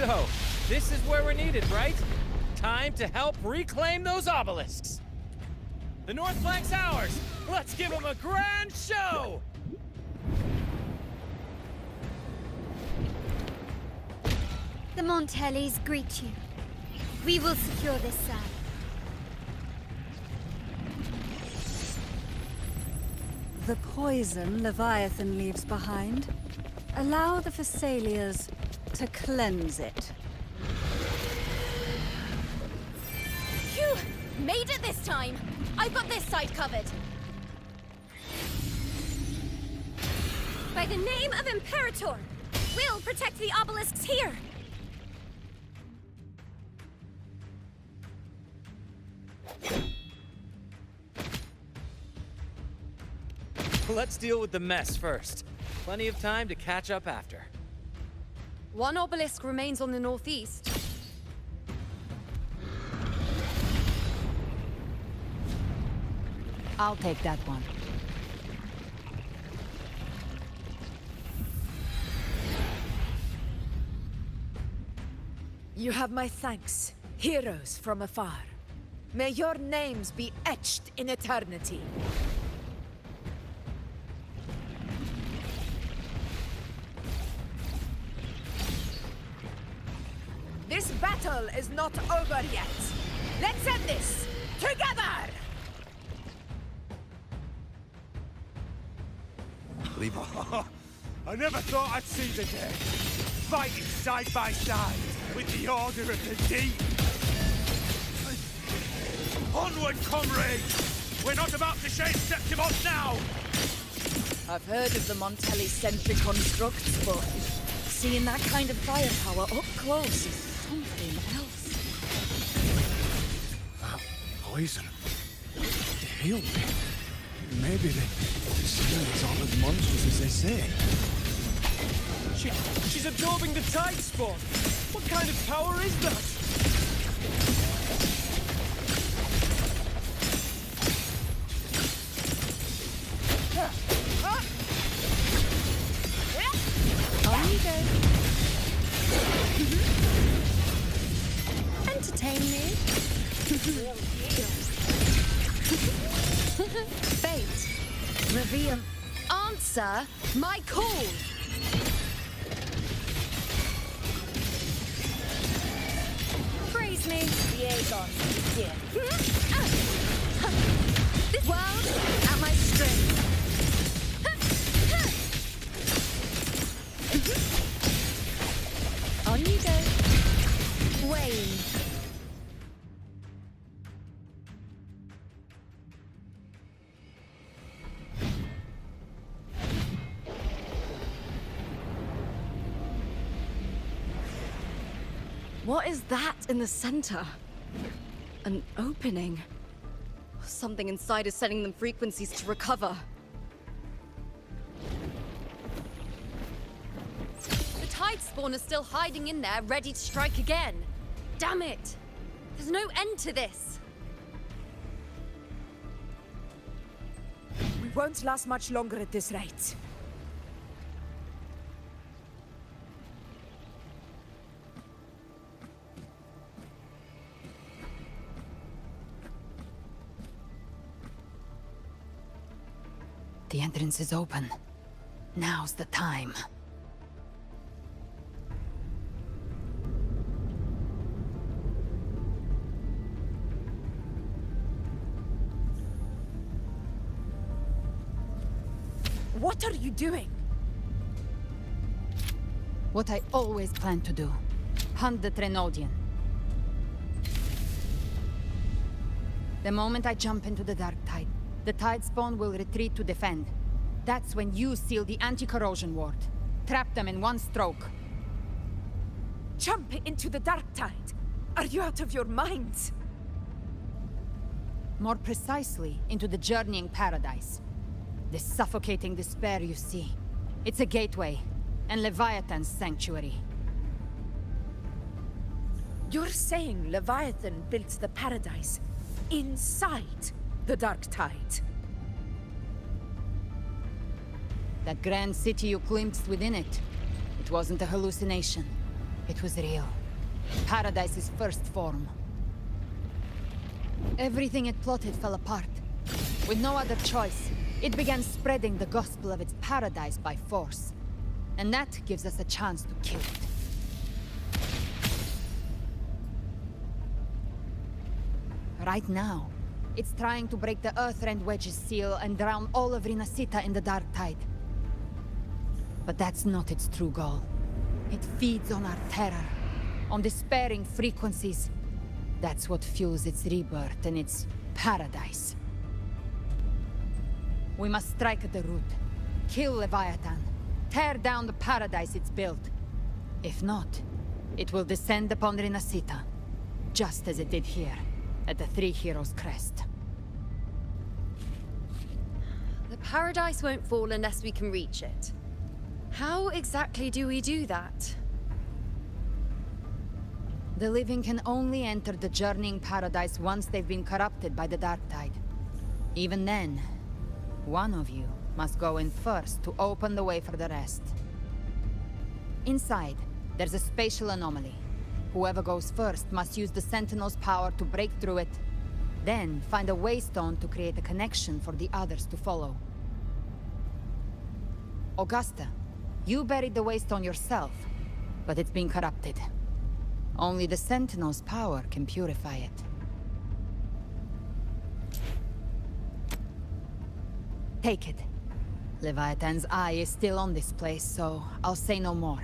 So, this is where we're needed, right? Time to help reclaim those obelisks. The north flank's ours. Let's give them a grand show! The Montellis greet you. We will secure this side. The poison Leviathan leaves behind, allow the Thessalians to cleanse it. Phew! Made it this time! I've got this side covered! By the name of Imperator, We'll protect the obelisks here! Let's deal with the mess first. Plenty of time to catch up after. One obelisk remains on the northeast. I'll take that one. You have my thanks, heroes from afar. May your names be etched in eternity. This battle is not over yet. Let's end this together! Leave it. I never thought I'd see the day. Fighting side by side with the Order of the Deep. Onward, comrades! We're not about to shake Septimos now! I've heard of the Montelli-centric constructs, but seeing that kind of firepower up close is something else. That poison. It healed me. Maybe the seals aren't as monstrous as they say. She's absorbing the tide spawn. What kind of power is that? On you go. Entertain me. Fate, reveal. Answer my call. Praise me. Liaison, yeah. This world at my string. On you go. Wayne. What is that in the center? An opening. Something inside is sending them frequencies to recover. The tide spawn is still hiding in there, ready to strike again. Damn it! There's no end to this. We won't last much longer at this rate. The entrance is open. Now's the time. What are you doing? What I always planned to do. Hunt the Trenodian. The moment I jump into the dark tide, the tide spawn will retreat to defend. That's when you seal the anti-corrosion ward. Trap them in one stroke. Jump into the dark tide? Are you out of your minds? More precisely, into the journeying paradise. The suffocating despair you see. It's a gateway, and Leviathan's sanctuary. You're saying Leviathan built the paradise inside the dark tide? That grand city you glimpsed within it, it wasn't a hallucination. It was real. Paradise's first form. Everything it plotted fell apart. With no other choice, it began spreading the gospel of its paradise by force. And that gives us a chance to kill it. Right now, it's trying to break the Earthrend Wedge's seal and drown all of Rinasita in the dark tide. But that's not its true goal. It feeds on our terror, on despairing frequencies. That's what fuels its rebirth and its paradise. We must strike at the root, kill Leviathan, tear down the paradise it's built. If not, it will descend upon Rinasita, just as it did here, at the Three Heroes Crest. The paradise won't fall unless we can reach it. How exactly do we do that? The living can only enter the journeying paradise once they've been corrupted by the Dark Tide. Even then, one of you must go in first to open the way for the rest. Inside, there's a spatial anomaly. Whoever goes first must use the Sentinel's power to break through it, then find a waystone to create a connection for the others to follow. Augusta, you buried the waystone yourself, but it's been corrupted. Only the Sentinel's power can purify it. Take it. Leviathan's eye is still on this place, so I'll say no more.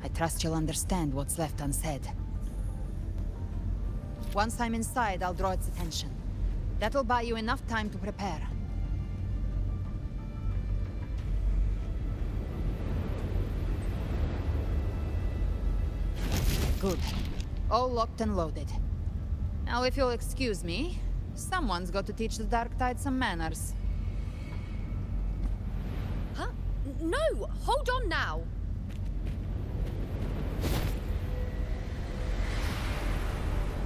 I trust you'll understand what's left unsaid. Once I'm inside, I'll draw its attention. That'll buy you enough time to prepare. Good. All locked and loaded. Now, if you'll excuse me, someone's got to teach the Dark Tide some manners. Huh? No! Hold on now!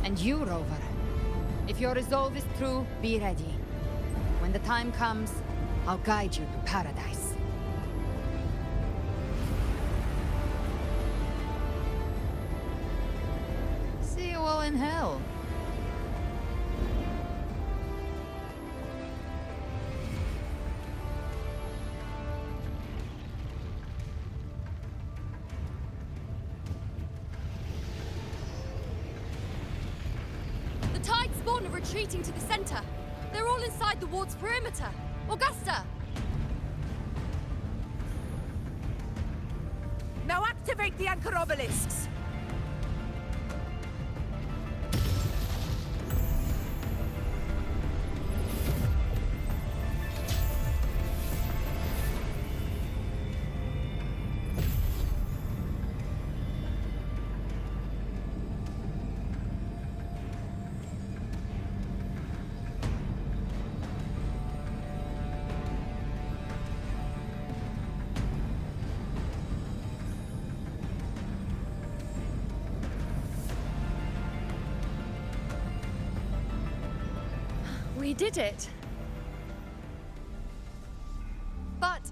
And you, Rover. If your resolve is true, be ready. When the time comes, I'll guide you to paradise. See you all in hell. Spawn are retreating to the center. They're all inside the ward's perimeter. Augusta! Now activate the anchor obelisks! We did it. But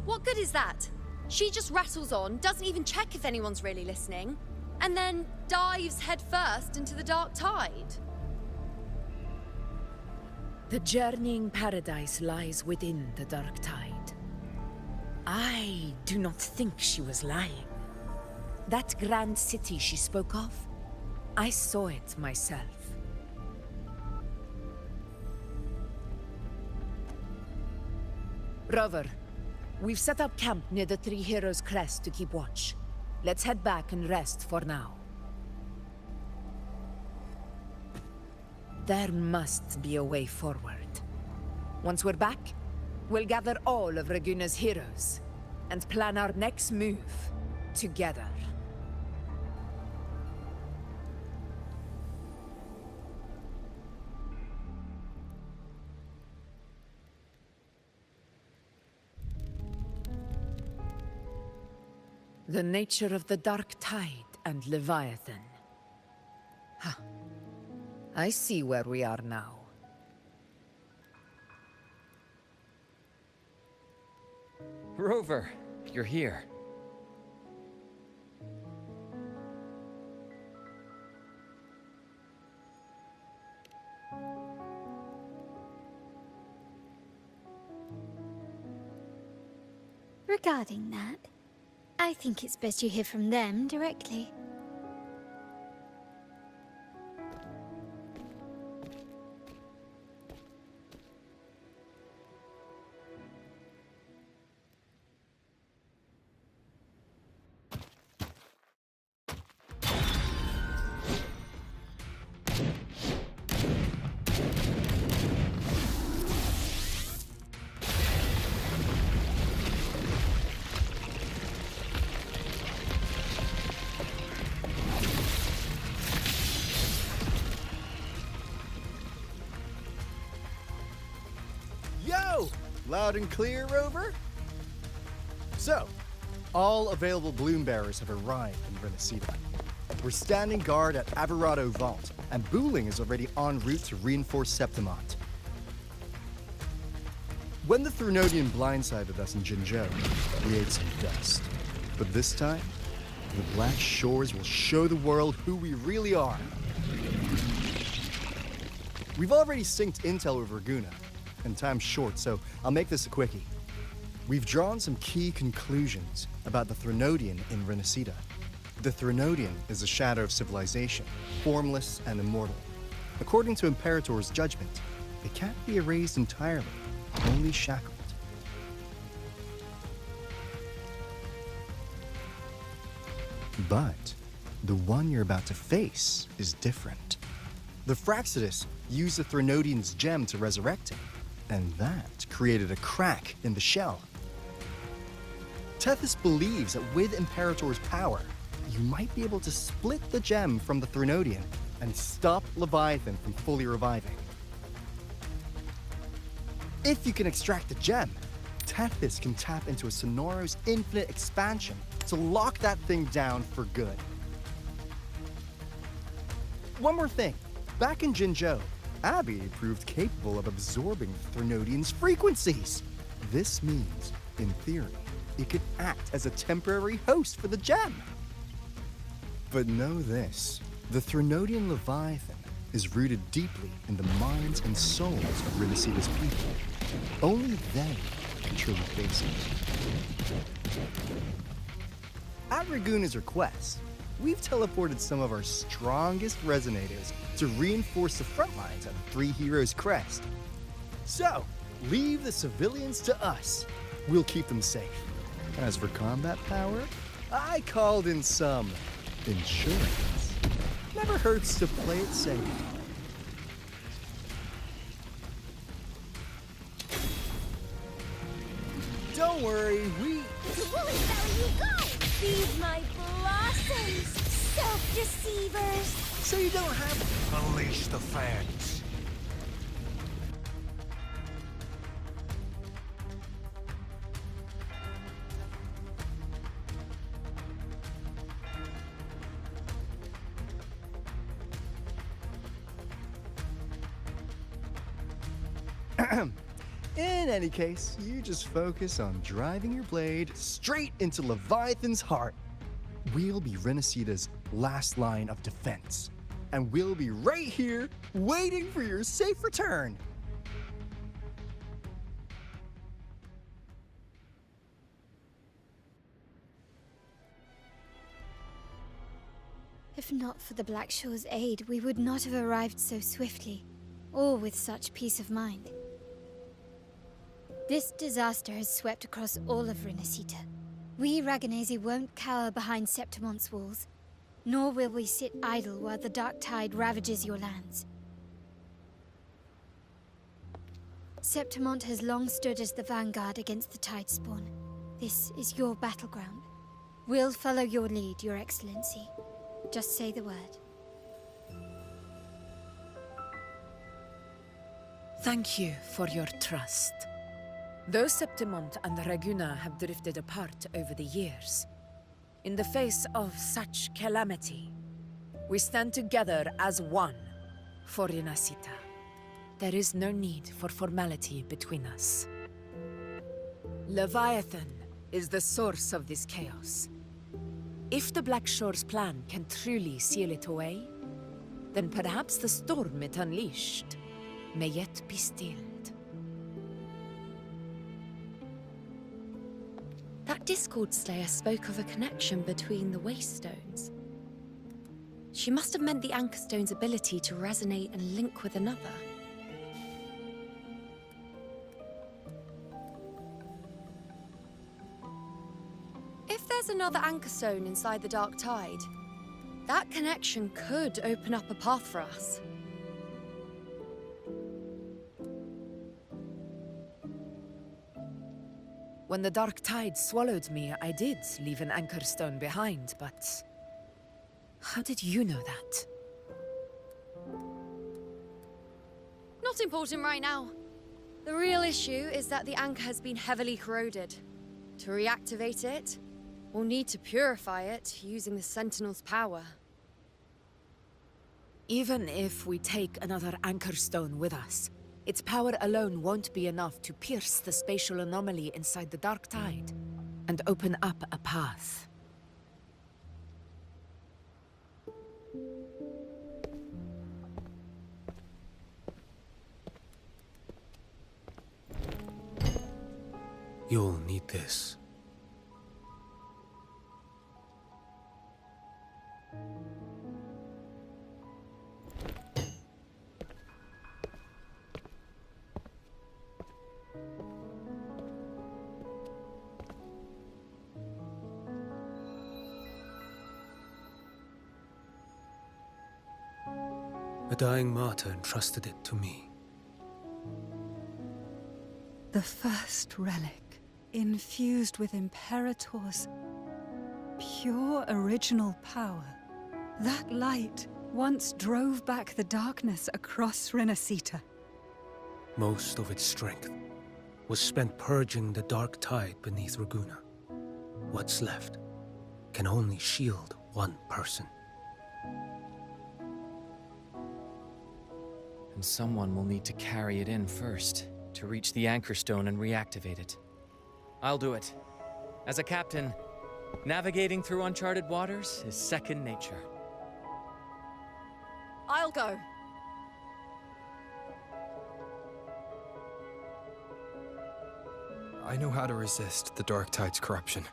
what good is that? She just rattles on, doesn't even check if anyone's really listening, and then dives headfirst into the Dark Tide. The journeying paradise lies within the Dark Tide. I do not think she was lying. That grand city she spoke of, I saw it myself. Rover, we've set up camp near the Three Heroes Crest to keep watch. Let's head back and rest for now. There must be a way forward. Once we're back, we'll gather all of Raguna's heroes and plan our next move together. The nature of the Dark Tide and Leviathan. Huh. I see where we are now. Rover, you're here. Regarding that, I think it's best you hear from them directly. Loud and clear, Rover? So, all available bloom bearers have arrived in Renacida. We're standing guard at Averado Vault, and Booling is already en route to reinforce Septimont. When the Threnodian blindsided us in Jinzhou, we ate some dust. But this time, the Black Shores will show the world who we really are. We've already synced intel with Raguna, and time's short, so I'll make this a quickie. We've drawn some key conclusions about the Threnodian in Renacida. The Threnodian is a shadow of civilization, formless and immortal. According to Imperator's judgment, it can't be erased entirely, only shackled. But the one you're about to face is different. The Fraxidus used the Threnodian's gem to resurrect him, and that created a crack in the shell. Tethys believes that with Imperator's power, you might be able to split the gem from the Threnodian and stop Leviathan from fully reviving. If you can extract the gem, Tethys can tap into a Sonoro's infinite expansion to lock that thing down for good. One more thing. Back in Jinzhou, Abby proved capable of absorbing the Threnodian's frequencies. This means, in theory, it could act as a temporary host for the gem. But know this, the Threnodian Leviathan is rooted deeply in the minds and souls of Renacida's people. Only they can truly face it. At Raguna's request, we've teleported some of our strongest resonators to reinforce the front lines of the Three Heroes Crest. So, leave the civilians to us. We'll keep them safe. As for combat power, I called in some insurance. Never hurts to play it safe. Don't worry, we... To Woolly Valley you go! Feed my blossoms, self-deceivers! So you don't have to unleash the fans. In any case, you just focus on driving your blade straight into Leviathan's heart. We'll be Renacida's last line of defense, and we'll be right here waiting for your safe return. If not for the Black Shore's aid, we would not have arrived so swiftly, or with such peace of mind. This disaster has swept across all of Renacita. We Raganese won't cower behind Septimont's walls, nor will we sit idle while the dark tide ravages your lands. Septimont has long stood as the vanguard against the Tidespawn. This is your battleground. We'll follow your lead, Your Excellency. Just say the word. Thank you for your trust. Though Septimont and Raguna have drifted apart over the years, in the face of such calamity, we stand together as one for Renacita. There is no need for formality between us. Leviathan is the source of this chaos. If the Black Shore's plan can truly seal it away, then perhaps the storm it unleashed may yet be stilled. That Discord Slayer spoke of a connection between the Waystones. She must have meant the Anchor Stone's ability to resonate and link with another. If there's another Anchor Stone inside the Dark Tide, that connection could open up a path for us. When the Dark Tide swallowed me, I did leave an Anchor Stone behind, but... how did you know that? Not important right now. The real issue is that the anchor has been heavily corroded. To reactivate it, we'll need to purify it using the Sentinel's power. Even if we take another anchor stone with us, its power alone won't be enough to pierce the spatial anomaly inside the Dark Tide and open up a path. You'll need this. A dying martyr entrusted it to me. The first relic, infused with Imperator's pure original power. That light once drove back the darkness across Renacita. Most of its strength was spent purging the dark tide beneath Raguna. What's left can only shield one person. And someone will need to carry it in first, to reach the anchor stone and reactivate it. I'll do it. As a captain, navigating through uncharted waters is second nature. I'll go. I know how to resist the Dark Tide's corruption.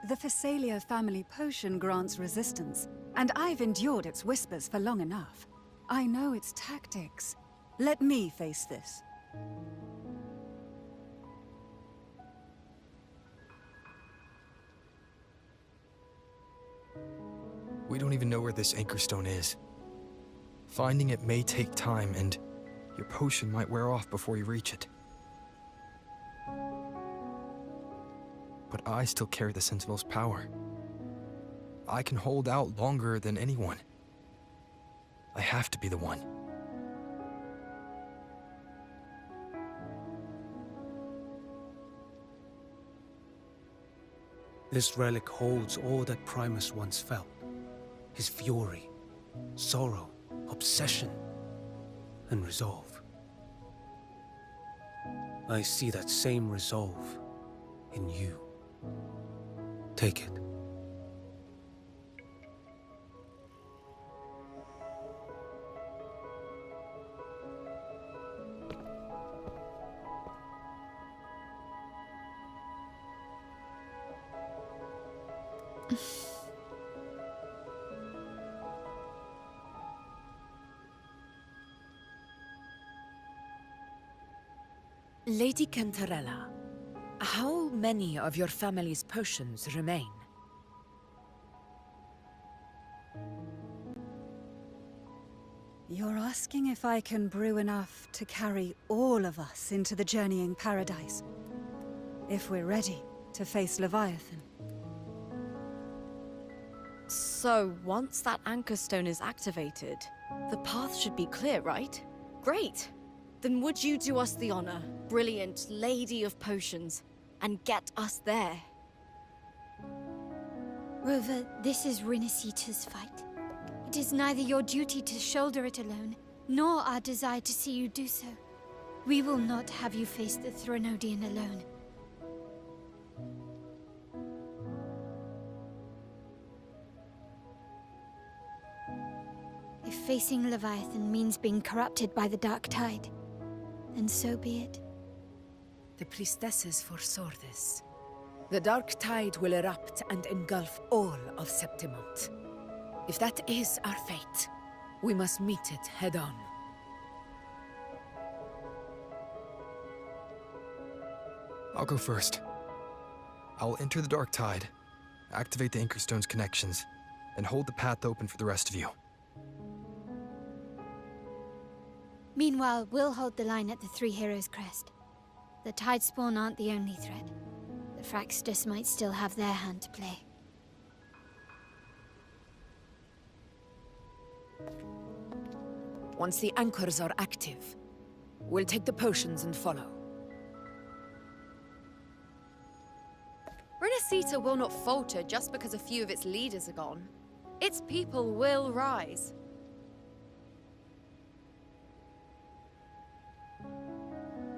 The Phasalia family potion grants resistance, and I've endured its whispers for long enough. I know its tactics. Let me face this. We don't even know where this anchor stone is. Finding it may take time, and your potion might wear off before you reach it. But I still carry the Sentinel's power. I can hold out longer than anyone. I have to be the one. This relic holds all that Primus once felt. His fury, sorrow, obsession, and resolve. I see that same resolve in you. Take it. Lady Cantarella, how many of your family's potions remain? You're asking if I can brew enough to carry all of us into the journeying paradise. If we're ready to face Leviathan. So, once that anchor stone is activated, the path should be clear, right? Great! Then would you do us the honor, brilliant Lady of Potions, and get us there? Rover, this is Renacita's fight. It is neither your duty to shoulder it alone, nor our desire to see you do so. We will not have you face the Threnodian alone. If facing Leviathan means being corrupted by the Dark Tide, then so be it. The priestesses foresaw this. The Dark Tide will erupt and engulf all of Septimont. If that is our fate, we must meet it head-on. I'll go first. I'll enter the Dark Tide, activate the Anchorstone's connections, and hold the path open for the rest of you. Meanwhile, we'll hold the line at the Three Heroes Crest. The Tidespawn aren't the only threat. The Fraxtus might still have their hand to play. Once the anchors are active, we'll take the potions and follow. Renacita will not falter just because a few of its leaders are gone. Its people will rise.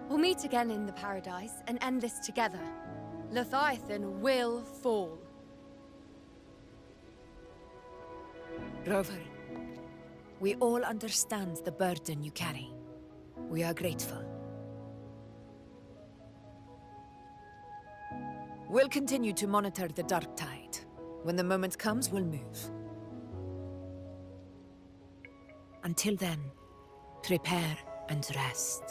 We'll meet again in the Paradise and end this together. Leviathan will fall. Rover, we all understand the burden you carry. We are grateful. We'll continue to monitor the dark tide. When the moment comes, we'll move. Until then, prepare and rest.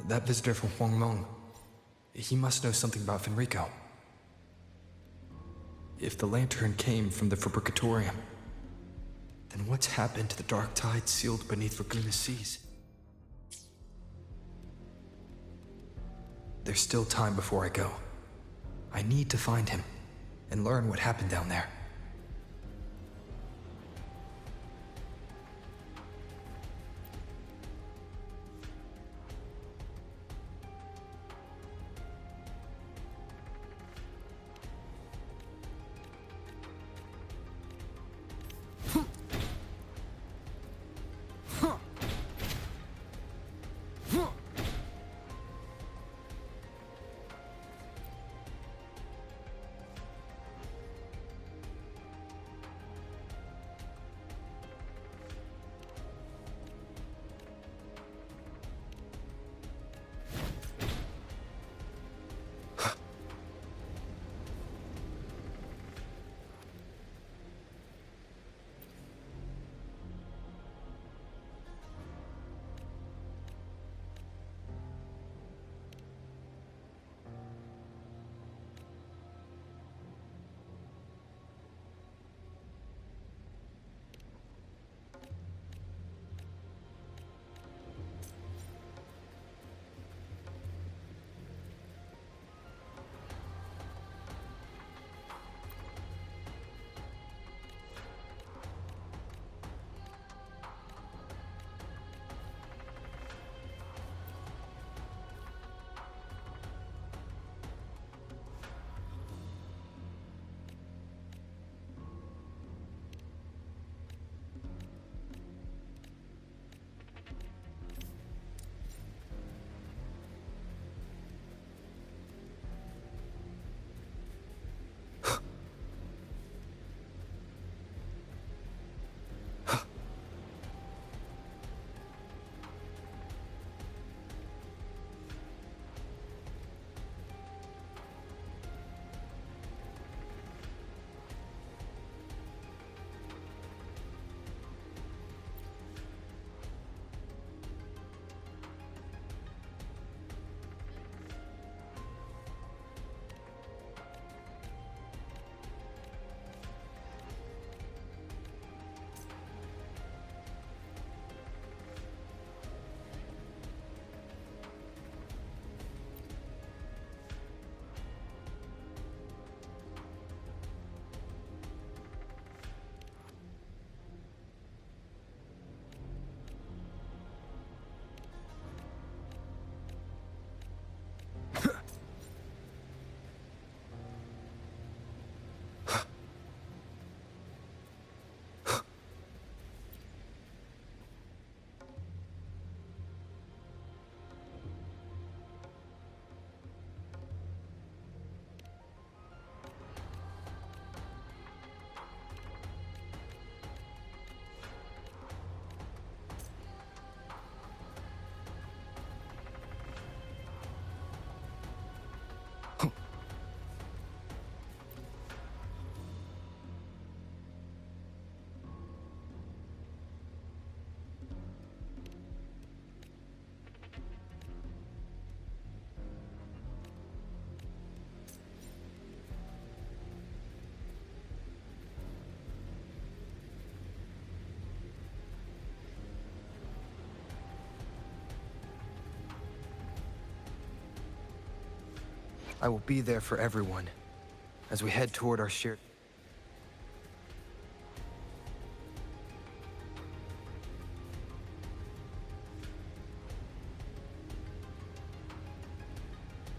That visitor from Huangmeng, he must know something about Fenrico. If the lantern came from the Fabricatorium, then what's happened to the dark tide sealed beneath Raguna's seas? There's still time before I go. I need to find him and learn what happened down there. I will be there for everyone as we head toward our shared...